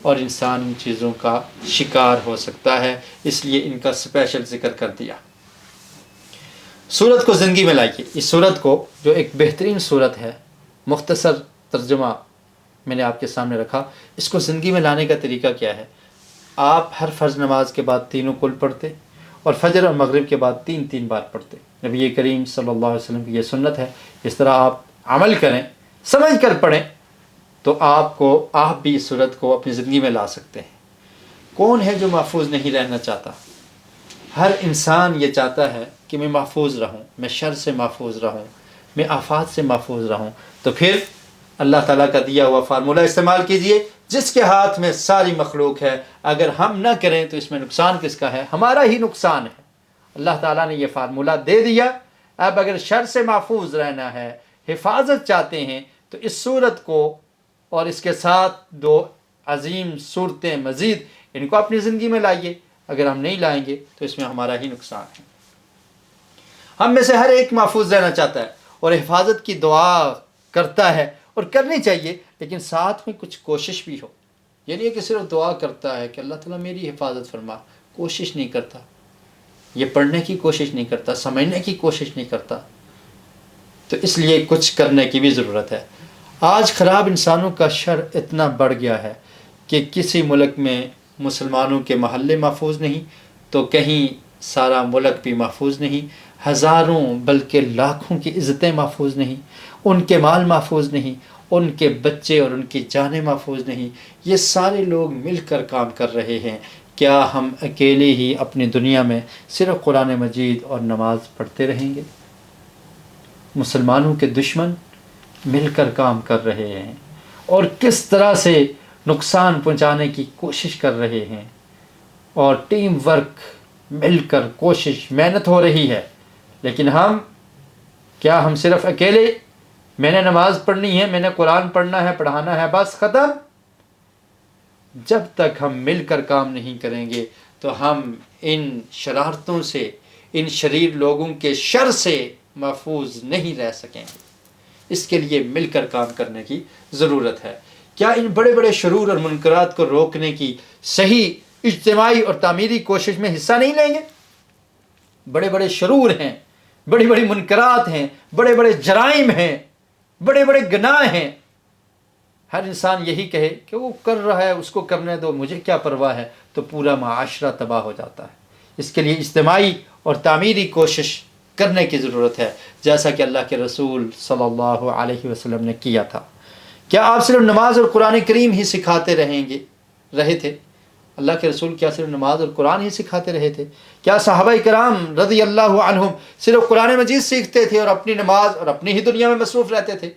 اور انسان ان چیزوں کا شکار ہو سکتا ہے، اس لیے ان کا اسپیشل ذکر کر دیا۔ سورت کو زندگی میں لائیے۔ اس سورت کو، جو ایک بہترین سورت ہے، مختصر ترجمہ میں نے آپ کے سامنے رکھا، اس کو زندگی میں لانے کا طریقہ کیا ہے؟ آپ ہر فرض نماز کے بعد تینوں کل پڑھتے اور فجر اور مغرب کے بعد تین بار پڑھتے۔ نبی کریم صلی اللہ علیہ وسلم کی یہ سنت ہے۔ اس طرح آپ عمل کریں، سمجھ کر پڑھیں، تو آپ بھی اس سورت کو اپنی زندگی میں لا سکتے ہیں۔ کون ہے جو محفوظ نہیں رہنا چاہتا؟ ہر انسان یہ چاہتا ہے کہ میں محفوظ رہوں، میں شر سے محفوظ رہوں، میں آفات سے محفوظ رہوں۔ تو پھر اللہ تعالیٰ کا دیا ہوا فارمولہ استعمال کیجئے، جس کے ہاتھ میں ساری مخلوق ہے۔ اگر ہم نہ کریں تو اس میں نقصان کس کا ہے؟ ہمارا ہی نقصان ہے۔ اللہ تعالیٰ نے یہ فارمولہ دے دیا۔ اب اگر شر سے محفوظ رہنا ہے، حفاظت چاہتے ہیں، تو اس صورت کو اور اس کے ساتھ دو عظیم صورتیں مزید، ان کو اپنی زندگی میں لائیے۔ اگر ہم نہیں لائیں گے تو اس میں ہمارا ہی نقصان ہے۔ ہم میں سے ہر ایک محفوظ رہنا چاہتا ہے اور حفاظت کی دعا کرتا ہے، اور کرنی چاہیے، لیکن ساتھ میں کچھ کوشش بھی ہو۔ یہ نہیں کہ صرف دعا کرتا ہے کہ اللہ تعالیٰ میری حفاظت فرما، کوشش نہیں کرتا، یہ پڑھنے کی کوشش نہیں کرتا، سمجھنے کی کوشش نہیں کرتا۔ تو اس لیے کچھ کرنے کی بھی ضرورت ہے۔ آج خراب انسانوں کا شر اتنا بڑھ گیا ہے کہ کسی ملک میں مسلمانوں کے محلے محفوظ نہیں تو کہیں سارا ملک بھی محفوظ نہیں، ہزاروں بلکہ لاکھوں کی عزتیں محفوظ نہیں، ان کے مال محفوظ نہیں، ان کے بچے اور ان کی جانیں محفوظ نہیں۔ یہ سارے لوگ مل کر کام کر رہے ہیں۔ کیا ہم اکیلے ہی اپنی دنیا میں صرف قرآن مجید اور نماز پڑھتے رہیں گے؟ مسلمانوں کے دشمن مل کر کام کر رہے ہیں اور کس طرح سے نقصان پہنچانے کی کوشش کر رہے ہیں، اور ٹیم ورک، مل کر کوشش، محنت ہو رہی ہے۔ لیکن ہم صرف اکیلے، میں نے نماز پڑھنی ہے، میں نے قرآن پڑھنا ہے، پڑھانا ہے، بس ختم؟ جب تک ہم مل کر کام نہیں کریں گے تو ہم ان شرارتوں سے، ان شریر لوگوں کے شر سے محفوظ نہیں رہ سکیں گے۔ اس کے لیے مل کر کام کرنے کی ضرورت ہے۔ کیا ان بڑے بڑے شرور اور منکرات کو روکنے کی صحیح اجتماعی اور تعمیری کوشش میں حصہ نہیں لیں گے؟ بڑے بڑے شرور ہیں، بڑی بڑی منکرات ہیں، بڑے بڑے جرائم ہیں، بڑے بڑے گناہ ہیں۔ ہر انسان یہی کہے کہ وہ کر رہا ہے، اس کو کرنے دو، مجھے کیا پرواہ ہے، تو پورا معاشرہ تباہ ہو جاتا ہے۔ اس کے لیے اجتماعی اور تعمیری کوشش کرنے کی ضرورت ہے، جیسا کہ اللہ کے رسول صلی اللہ علیہ وسلم نے کیا تھا۔ کیا آپ صرف نماز اور قرآن کریم ہی سکھاتے رہے تھے؟ اللہ کے رسول کیا صرف نماز اور قرآن ہی سکھاتے رہے تھے؟ کیا صحابہ کرام رضی اللہ عنہم صرف قرآن مجید سیکھتے تھے اور اپنی نماز اور اپنی ہی دنیا میں مصروف رہتے تھے؟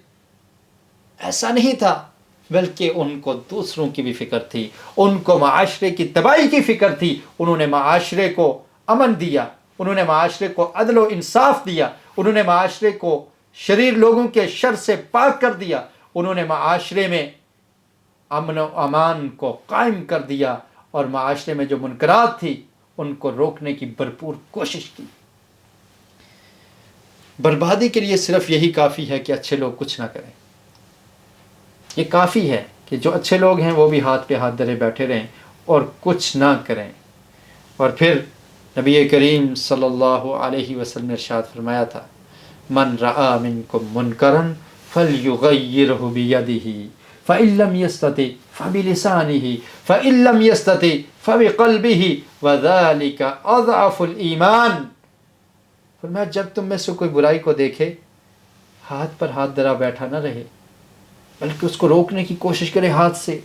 ایسا نہیں تھا، بلکہ ان کو دوسروں کی بھی فکر تھی، ان کو معاشرے کی تباہی کی فکر تھی۔ انہوں نے معاشرے کو امن دیا، انہوں نے معاشرے کو عدل و انصاف دیا، انہوں نے معاشرے کو شریر لوگوں کے شر سے پاک کر دیا، انہوں نے معاشرے میں امن و امان کو قائم کر دیا، اور معاشرے میں جو منکرات تھی ان کو روکنے کی بھرپور کوشش کی۔ بربادی کے لیے صرف یہی کافی ہے کہ اچھے لوگ کچھ نہ کریں۔ یہ کافی ہے کہ جو اچھے لوگ ہیں وہ بھی ہاتھ پہ ہاتھ دھرے بیٹھے رہیں اور کچھ نہ کریں۔ اور پھر نبی کریم صلی اللہ علیہ وسلم نے ارشاد فرمایا تھا، من رأى منکم منکرا فلیغیرہ بیدہ فإن لم يستطع فبلسانہ فإن لم يستطع فبقلبہ وذلک اضعف الایمان۔ فرمایا جب تم میں سے کوئی برائی کو دیکھے، ہاتھ پر ہاتھ دھرا بیٹھا نہ رہے، بلکہ اس کو روکنے کی کوشش کرے ہاتھ سے۔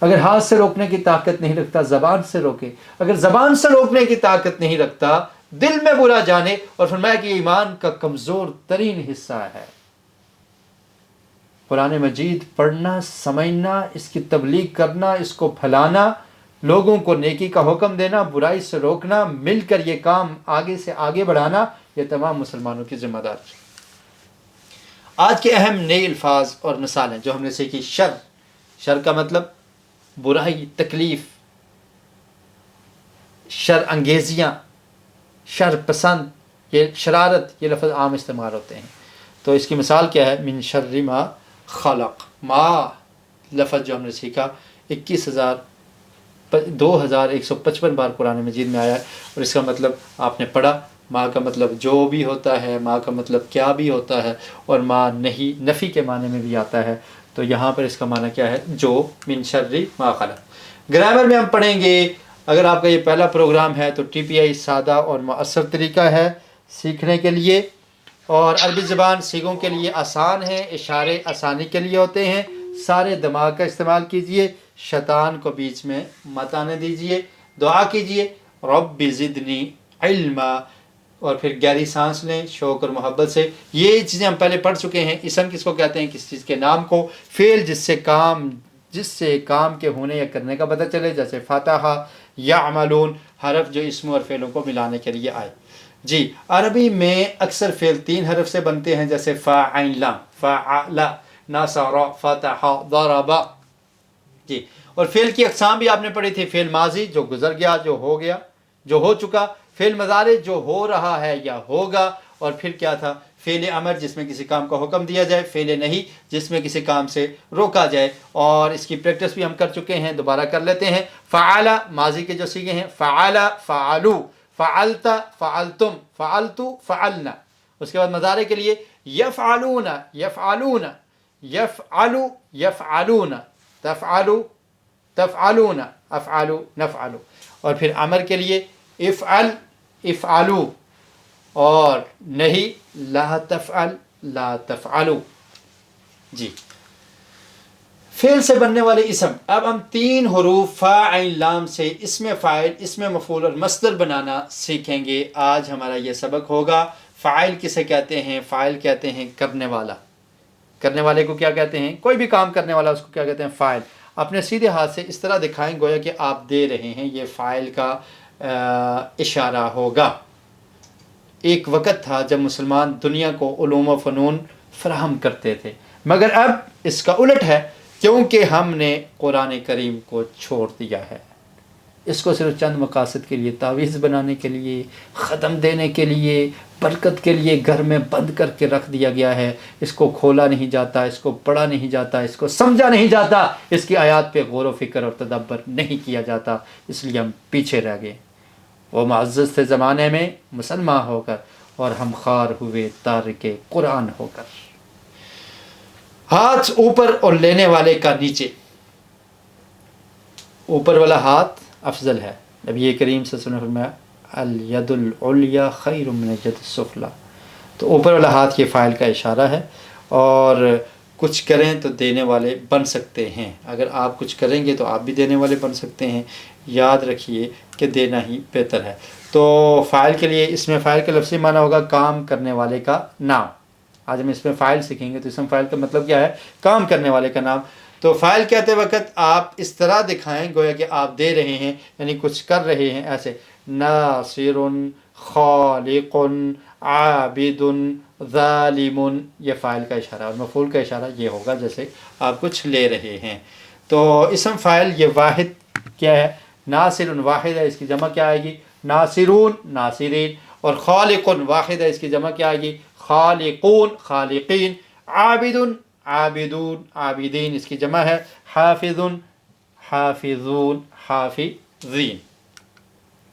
اگر ہاتھ سے روکنے کی طاقت نہیں رکھتا، زبان سے روکے۔ اگر زبان سے روکنے کی طاقت نہیں رکھتا، دل میں برا جانے، اور فرمایا کہ ایمان کا کمزور ترین حصہ ہے۔ قرآن مجید پڑھنا، سمجھنا، اس کی تبلیغ کرنا، اس کو پھیلانا، لوگوں کو نیکی کا حکم دینا، برائی سے روکنا، مل کر یہ کام آگے سے آگے بڑھانا، یہ تمام مسلمانوں کی ذمہ داری ہے۔ آج کے اہم نئے الفاظ اور مثالیں جو ہم نے سیکھی. شر کا مطلب برائی، تکلیف، شر انگیزیاں، شر پسند، یہ شرارت، یہ لفظ عام استعمال ہوتے ہیں. تو اس کی مثال کیا ہے؟ من شر ما خلق. ما لفظ جو ہم نے سیکھا 21,155 بار قرآن مجید میں آیا ہے، اور اس کا مطلب آپ نے پڑھا. ماں کا مطلب جو بھی ہوتا ہے، ماں کا مطلب کیا بھی ہوتا ہے، اور ماں نہیں نفی کے معنی میں بھی آتا ہے. تو یہاں پر اس کا معنی کیا ہے؟ جو. من شر ما خلق. گرامر میں ہم پڑھیں گے. اگر آپ کا یہ پہلا پروگرام ہے تو TPI سادہ اور مؤثر طریقہ ہے سیکھنے کے لیے، اور عربی زبان سیکھوں کے لیے آسان ہے، اشارے آسانی کے لیے ہوتے ہیں. سارے دماغ کا استعمال کیجئے، شیطان کو بیچ میں مت آنے دیجئے. دعا کیجئے رب زدنی علما، اور پھر گہری سانس لیں شوق اور محبت سے. یہ چیزیں ہم پہلے پڑھ چکے ہیں. اسم کس کو کہتے ہیں؟ کس چیز کے نام کو. فعل جس سے کام کے ہونے یا کرنے کا پتہ چلے، جیسے فاتحہ، یعملون. حرف جو اسم اور فعلوں کو ملانے کے لیے آئے. جی عربی میں اکثر فعل 3 حرف سے بنتے ہیں، جیسے فاعل، فعل، نصر، فتح، ضرب. جی اور فعل کی اقسام بھی آپ نے پڑھی تھی. فعل ماضی جو گزر گیا، جو ہو گیا، جو ہو چکا. فعل مضارع جو ہو رہا ہے یا ہوگا. اور پھر کیا تھا؟ فعل امر جس میں کسی کام کا حکم دیا جائے. فعل نہیں جس میں کسی کام سے روکا جائے. اور اس کی پریکٹس بھی ہم کر چکے ہیں، دوبارہ کر لیتے ہیں. فعل ماضی کے جو صیغے ہیں، فعل، فعلو، فعلت، فعلتم، فعلتو، فعلنا. اس کے بعد مضارع کے لیے یفعلون، یفعلون، یفعلو، یفعلون، تفعلو، تفعلون، افعلو، نفعلو. اور پھر امر کے لیے افعل، افعلو، اور نہیں لا تفعل، لا تفعلو. جی فعل سے بننے والے اسم. اب ہم 3 حروف فا عین لام سے اسم فاعل، اسم مفعول اور مصدر بنانا سیکھیں گے. آج ہمارا یہ سبق ہوگا. فاعل کسے کہتے ہیں؟ فاعل کہتے ہیں کرنے والا. کرنے والے کو کیا کہتے ہیں؟ کوئی بھی کام کرنے والا، اس کو کیا کہتے ہیں؟ فاعل. اپنے سیدھے ہاتھ سے اس طرح دکھائیں گویا کہ آپ دے رہے ہیں. یہ فاعل کا اشارہ ہوگا. ایک وقت تھا جب مسلمان دنیا کو علوم و فنون فراہم کرتے تھے، مگر اب اس کا الٹ ہے، کیونکہ ہم نے قرآن کریم کو چھوڑ دیا ہے. اس کو صرف چند مقاصد کے لیے، تعویذ بنانے کے لیے، ختم دینے کے لیے، برکت کے لیے گھر میں بند کر کے رکھ دیا گیا ہے. اس کو کھولا نہیں جاتا، اس کو پڑھا نہیں جاتا، اس کو سمجھا نہیں جاتا، اس کی آیات پہ غور و فکر اور تدبر نہیں کیا جاتا. اس لیے ہم پیچھے رہ گئے. وہ معزز تھے زمانے میں مسلمان ہو کر، اور ہم خوار ہوئے تارک قرآن ہو کر. ہاتھ اوپر اور لینے والے کا نیچے. اوپر والا ہاتھ افضل ہے. نبی کریم صلی اللہ علیہ وسلم نے فرمایا الید العلیٰ خیر من الید السفلیٰ. تو اوپر والا ہاتھ یہ فاعل کا اشارہ ہے. اور کچھ کریں تو دینے والے بن سکتے ہیں. اگر آپ کچھ کریں گے تو آپ بھی دینے والے بن سکتے ہیں. یاد رکھیے کہ دینا ہی بہتر ہے. تو فاعل کے لیے اس میں فاعل کا لفظی معنی ہوگا کام کرنے والے کا نام. آج ہم اس میں فاعل سیکھیں گے. تو اسم فاعل کا مطلب کیا ہے؟ کام کرنے والے کا نام. تو فاعل کہتے وقت آپ اس طرح دکھائیں گویا کہ آپ دے رہے ہیں، یعنی کچھ کر رہے ہیں. ایسے ناصر، خالق، عابد، ظالم. یہ فاعل کا اشارہ. اور مفعول کا اشارہ یہ ہوگا جیسے آپ کچھ لے رہے ہیں. تو اسم فاعل یہ واحد کیا ہے؟ ناصر واحد ہے، اس کی جمع کیا آئے گی؟ ناصرون، ناصرین. اور خالق واحد ہے، اس کی جمع کیا آئے گی؟ خالقون، خالقین. عابد، عابدون، عابدین. اس کی جمع ہے حافظ، حافظون، حافظین.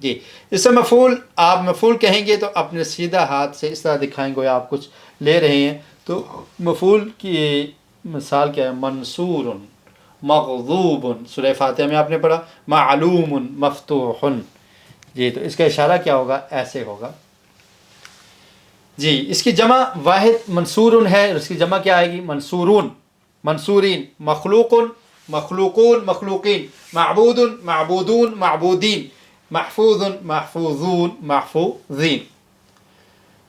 جی اس سے مفعول آپ مفعول کہیں گے تو اپنے سیدھا ہاتھ سے اس طرح دکھائیں گے آپ کچھ لے رہے ہیں. تو مفعول کی مثال کیا ہے؟ منصور، مغضوب. سورہ فاتحہ میں آپ نے پڑھا معلوم، مفتوح. جی تو اس کا اشارہ کیا ہوگا؟ ایسے ہوگا. جی اس کی جمع واحد منصور ہے، اور اس کی جمع کیا آئے گی؟ منصورون، منصورین. مخلوق، مخلوقون، مخلوقین. معبود، معبودون، معبودین. محفوظ، محفوظون، محفوظین.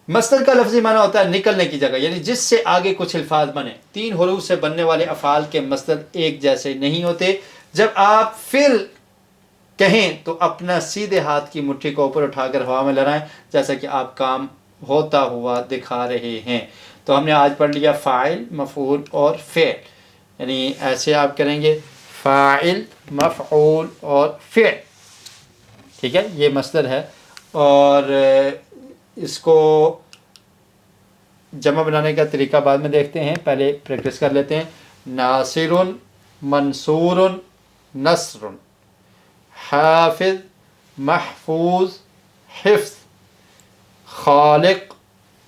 مصدر کا لفظی معنی ہوتا ہے نکلنے کی جگہ، یعنی جس سے آگے کچھ الفاظ بنے. 3 حروف سے بننے والے افعال کے مصدر ایک جیسے نہیں ہوتے. جب آپ فعل کہیں تو اپنا سیدھے ہاتھ کی مٹھی کو اوپر اٹھا کر ہوا میں لہرائیں، جیسا کہ آپ کام ہوتا ہوا دکھا رہے ہیں. تو ہم نے آج پڑھ لیا فاعل، مفعول اور فعل، یعنی ایسے آپ کریں گے فاعل، مفعول اور فعل، ٹھیک ہے، یہ مصدر ہے. اور اس کو جمع بنانے کا طریقہ بعد میں دیکھتے ہیں، پہلے پریکٹس کر لیتے ہیں. ناصر، منصور، نصر، حافظ، محفوظ، حفظ، خالق،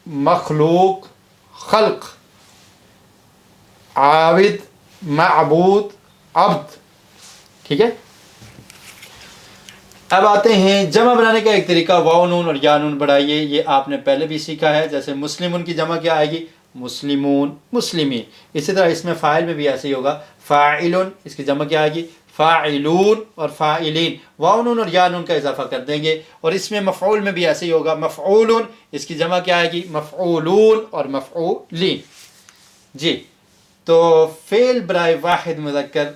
مخلوق، خلق، عابد، معبود، عبد. ٹھیک ہے. اب آتے ہیں جمع بنانے کا ایک طریقہ، واو نون اور یا نون بڑھائیے. یہ آپ نے پہلے بھی سیکھا ہے. جیسے مسلمون کی جمع کیا آئے گی؟ مسلمون، مسلمین. اسی طرح اس میں فاعل میں بھی ایسے ہی ہوگا، فاعلن، اس کی جمع کیا آئے گی؟ فاعلون اور فاعلین. واو نون اور یا نون کا اضافہ کر دیں گے. اور اس میں مفعول میں بھی ایسے ہی ہوگا، مفعولن، اس کی جمع کیا آئے گی؟ مفعولون اور مفعولین. جی، تو فعل برائے واحد مذکر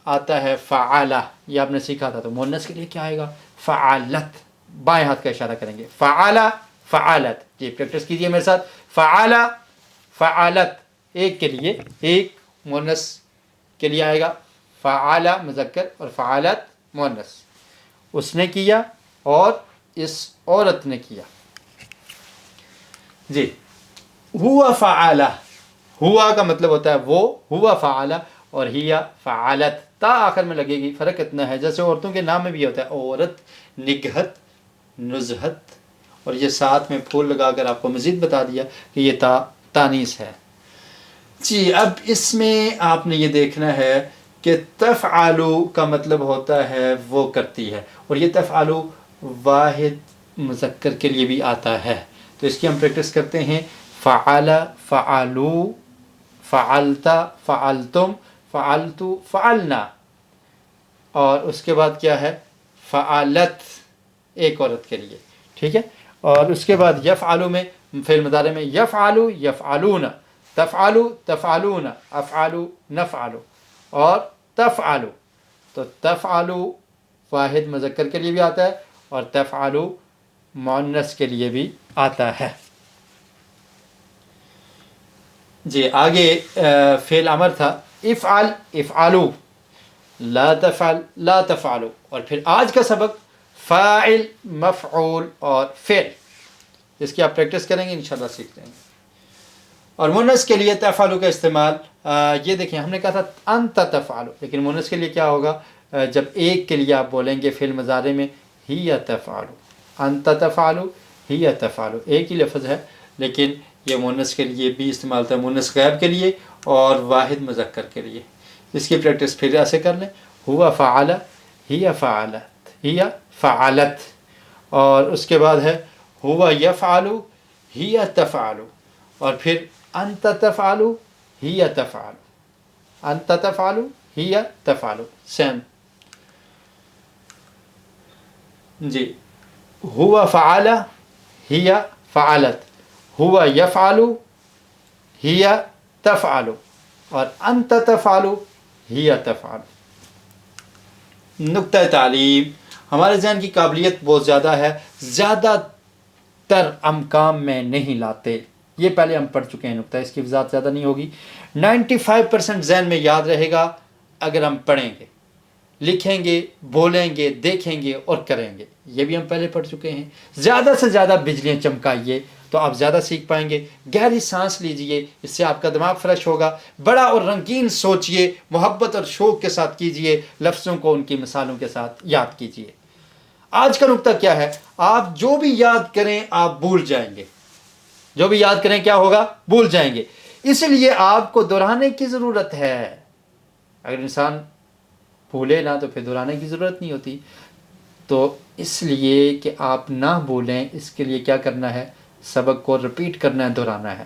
آتا ہے فعالہ، یہ آپ نے سیکھا تھا. تو مؤنث کے لیے کیا آئے گا؟ فعالت. بائیں ہاتھ کا اشارہ کریں گے، فعالہ، فعالت. جی پریکٹس کیجئے میرے ساتھ. فعالہ، فعالت، ایک کے لیے، ایک مؤنث کے لیے آئے گا فعالہ مذکر اور فعالت مؤنث. اس نے کیا اور اس عورت نے کیا. جی، ہوا فعالہ، ہوا کا مطلب ہوتا ہے وہ، ہوا فعالہ، اور ہیا فعالت، تا آخر میں لگے گی. فرق اتنا ہے جیسے عورتوں کے نام میں بھی ہوتا ہے عورت، نگہت، نزہت، اور یہ ساتھ میں پھول لگا کر آپ کو مزید بتا دیا کہ یہ تا تانیث ہے. جی، اب اس میں آپ نے یہ دیکھنا ہے کہ تفعلو کا مطلب ہوتا ہے وہ کرتی ہے، اور یہ تفعلو واحد مذکر کے لیے بھی آتا ہے. تو اس کی ہم پریکٹس کرتے ہیں. فعل، فعلو، فعلتا، فعلتم، فعلتو، فعلنا. اور اس کے بعد کیا ہے؟ فعلت، ایک عورت کے لیے. ٹھیک ہے. اور اس کے بعد یفعلو میں، فعل مضارع میں، یفعلو، یفعلون، تفعلو، تفعلون، افعلو، نفعلو، اور تفعلو. تو تفعلو واحد مذکر کے لیے بھی آتا ہے اور تفعلو مؤنث کے لیے بھی آتا ہے. جی، آگے فعل امر تھا، افعل، افعلو، لا تفعل، لا تفعلو. اور پھر آج کا سبق فاعل، مفعول اور فعل، اس کی آپ پریکٹس کریں گے، انشاءاللہ سیکھ لیں گے. اور مؤنث کے لیے تفعلو کا استعمال، یہ دیکھیں ہم نے کہا تھا انت تفعلو، لیکن مؤنث کے لیے کیا ہوگا؟ جب ایک کے لیے آپ بولیں گے فعل مضارع میں، ہی تفعلو، انت تفعلو، ہی تفعلو، ایک ہی لفظ ہے، لیکن یہ مؤنث کے لیے بھی استعمال ہوتا ہے، مؤنث غائب کے لیے اور واحد مذکر کے لیے. اس کی پریکٹس پھر ایسے کر لیں، ہوا فعل، ہی فعلت، ہی فعلت. اور اس کے بعد ہے ہوا یفعل، ہی تفعل. اور پھر انت تفعل، ہی تفعل، انت تفعل، ہی تفعل، سیم. جی، ہوا فعل، ہی فعلت، ہوا یفعل، ہی تفعل، اور انت تفعل، ہی تفعل. نقطہ تعلیم، ہمارے ذہن کی قابلیت بہت زیادہ ہے، زیادہ تر ہم کام میں نہیں لاتے. یہ پہلے ہم پڑھ چکے ہیں نقطہ، اس کی وضاحت زیادہ نہیں ہوگی. 95% ذہن میں یاد رہے گا اگر ہم پڑھیں گے، لکھیں گے، بولیں گے، دیکھیں گے اور کریں گے. یہ بھی ہم پہلے پڑھ چکے ہیں. زیادہ سے زیادہ بجلیاں چمکائیے تو آپ زیادہ سیکھ پائیں گے. گہری سانس لیجئے، اس سے آپ کا دماغ فریش ہوگا. بڑا اور رنگین سوچئے، محبت اور شوق کے ساتھ کیجئے، لفظوں کو ان کی مثالوں کے ساتھ یاد کیجئے. آج کا نقطہ کیا ہے؟ آپ جو بھی یاد کریں آپ بھول جائیں گے. جو بھی یاد کریں کیا ہوگا؟ بھول جائیں گے. اس لیے آپ کو دہرانے کی ضرورت ہے. اگر انسان بھولے نہ تو پھر دہرانے کی ضرورت نہیں ہوتی. تو اس لیے کہ آپ نہ بھولیں، اس کے لیے کیا کرنا ہے؟ سبق کو رپیٹ کرنا ہے، دہرانا ہے.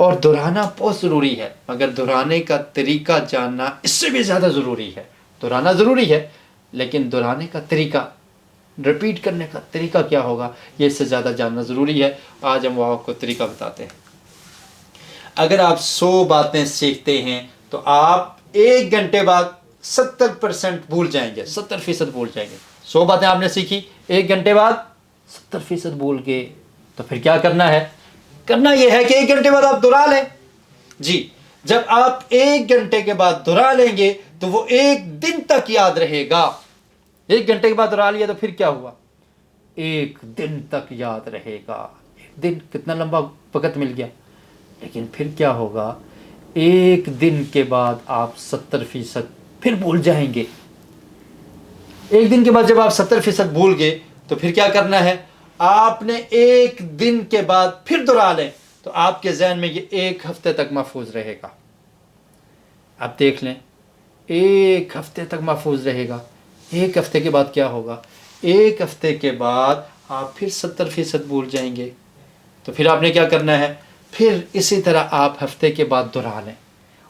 اور دہرانا بہت ضروری ہے، مگر دہرانے کا طریقہ جاننا اس سے بھی زیادہ ضروری ہے. دہرانا ضروری ہے لیکن دہرانے کا طریقہ، رپیٹ کرنے کا طریقہ کیا ہوگا، یہ اس سے زیادہ جاننا ضروری ہے. آج ہم وہ آپ کو طریقہ بتاتے ہیں. اگر آپ 100 باتیں سیکھتے ہیں تو آپ 1 گھنٹے بعد 70% بھول جائیں گے، 70% بھول جائیں گے. 100 باتیں آپ نے سیکھی، 1 گھنٹے بعد 70% بھول گئے. تو پھر کیا کرنا ہے؟ کرنا یہ ہے کہ 1 گھنٹے بعد آپ دہرا لیں. جی جب آپ 1 گھنٹے کے بعد دہرا لیں گے تو وہ 1 دن تک یاد رہے گا. 1 گھنٹے کے بعد دہرا لیا تو پھر کیا ہوا؟ 1 دن تک یاد رہے گا. 1 دن کتنا لمبا وقت مل گیا. لیکن پھر کیا ہوگا؟ 1 دن کے بعد آپ 70% پھر بھول جائیں گے. 1 دن کے بعد جب آپ 70% بھول گئے تو پھر کیا کرنا ہے؟ آپ نے 1 دن کے بعد پھر دہرا لیں تو آپ کے ذہن میں یہ 1 ہفتے تک محفوظ رہے گا. آپ دیکھ لیں 1 ہفتے تک محفوظ رہے گا. 1 ہفتے کے بعد کیا ہوگا؟ 1 ہفتے کے بعد آپ پھر 70% بھول جائیں گے. تو پھر آپ نے کیا کرنا ہے؟ پھر اسی طرح آپ ہفتے کے بعد دہرا لیں.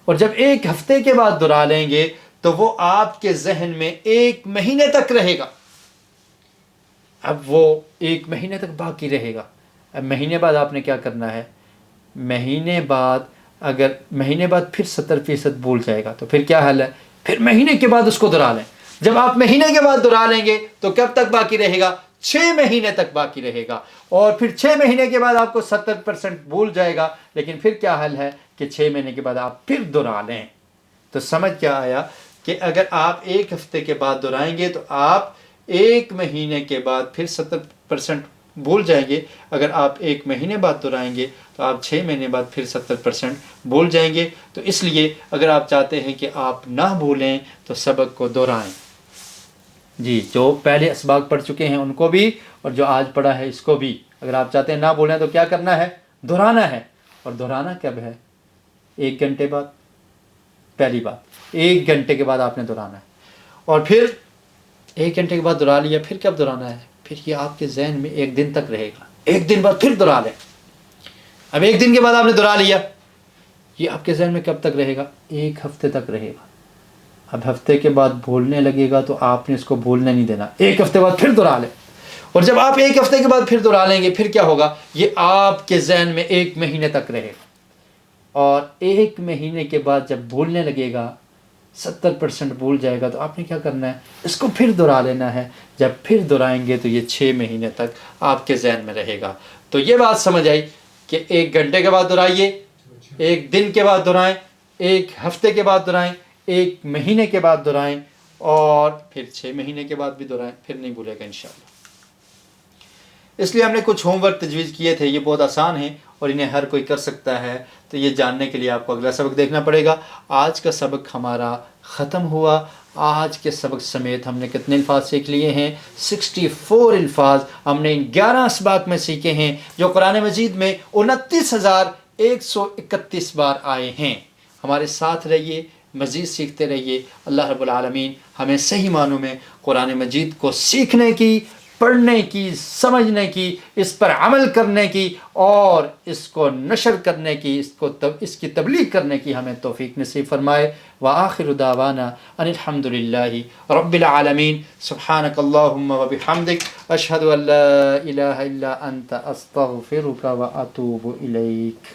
اور جب 1 ہفتے کے بعد دہرا لیں گے تو وہ آپ کے ذہن میں 1 مہینے تک رہے گا. اب وہ 1 مہینے تک باقی رہے گا. اب مہینے بعد آپ نے کیا کرنا ہے؟ مہینے بعد اگر مہینے بعد پھر 70% بھول جائے گا تو پھر کیا حل ہے؟ پھر مہینے کے بعد اس کو دہرا لیں. جب آپ مہینے کے بعد دہرا لیں گے تو کب تک باقی رہے گا؟ 6 مہینے تک باقی رہے گا. اور پھر 6 مہینے کے بعد آپ کو 70% بھول جائے گا. لیکن پھر کیا حل ہے کہ 6 مہینے کے بعد آپ پھر دہرا لیں. تو سمجھ کیا آیا کہ اگر آپ 1 ہفتے کے بعد دہرائیں گے تو آپ 1 مہینے کے بعد پھر 70% بھول جائیں گے. اگر آپ 1 مہینے بعد دہرائیں گے تو آپ 6 مہینے بعد پھر 70% بھول جائیں گے. تو اس لیے اگر آپ چاہتے ہیں کہ آپ نہ بھولیں تو سبق کو دہرائیں. جی جو پہلے اسباق پڑھ چکے ہیں ان کو بھی اور جو آج پڑھا ہے اس کو بھی. اگر آپ چاہتے ہیں نہ بھولیں تو کیا کرنا ہے؟ دہرانا ہے. اور دہرانا کب ہے؟ 1 گھنٹے بعد. پہلی بات 1 گھنٹے کے بعد آپ نے دہرانا ہے. اور پھر 1 گھنٹے کے بعد دہرا لیا پھر کب دہرانا ہے؟ پھر یہ آپ کے ذہن میں 1 دن تک رہے گا. 1 دن بعد پھر دہرا لیں. اب 1 دن کے بعد آپ نے دہرا لیا یہ آپ کے ذہن میں کب تک رہے گا؟ 1 ہفتے تک رہے گا. اب ہفتے کے بعد بھولنے لگے گا تو آپ نے اس کو بھولنے نہیں دینا. 1 ہفتے بعد پھر دہرا لیں. اور جب آپ 1 ہفتے کے بعد پھر دہرا لیں گے پھر کیا ہوگا؟ یہ آپ کے ذہن میں 1 مہینے تک رہے گا. اور 1 مہینے کے بعد جب بھولنے لگے گا 70% بھول جائے گا تو آپ نے کیا کرنا ہے؟ اس کو پھر دہرا لینا ہے. جب پھر دہرائیں گے تو یہ 6 مہینے تک آپ کے ذہن میں رہے گا. تو یہ بات سمجھ آئی کہ 1 گھنٹے کے بعد دہرائیے, 1 دن کے بعد دہرائیں, 1 ہفتے کے بعد دہرائیں, 1 مہینے کے بعد دہرائیں اور پھر 6 مہینے کے بعد بھی دہرائیں. پھر نہیں بھولے گا انشاءاللہ. اس لیے ہم نے کچھ ہوم ورک تجویز کیے تھے. یہ بہت آسان ہیں اور انہیں ہر کوئی کر سکتا ہے. تو یہ جاننے کے لیے آپ کو اگلا سبق دیکھنا پڑے گا. آج کا سبق ہمارا ختم ہوا. آج کے سبق سمیت ہم نے کتنے الفاظ سیکھ لیے ہیں؟ 64 الفاظ ہم نے ان 11 اسباق میں سیکھے ہیں جو قرآن مجید میں 29,131 بار آئے ہیں. ہمارے ساتھ رہیے, مزید سیکھتے رہیے. اللہ رب العالمین ہمیں صحیح معنوں میں قرآن مجید کو سیکھنے کی, پڑھنے کی, سمجھنے کی, اس پر عمل کرنے کی اور اس کو نشر کرنے کی, اس کی تبلیغ کرنے کی ہمیں توفیق نصیب فرمائے. وآخر دعوانا ان الحمد للہ رب العالمین. سبحانک اللہم وبحمدک اشہد ان لا الہ الا انت استغفرک واتوب الیک.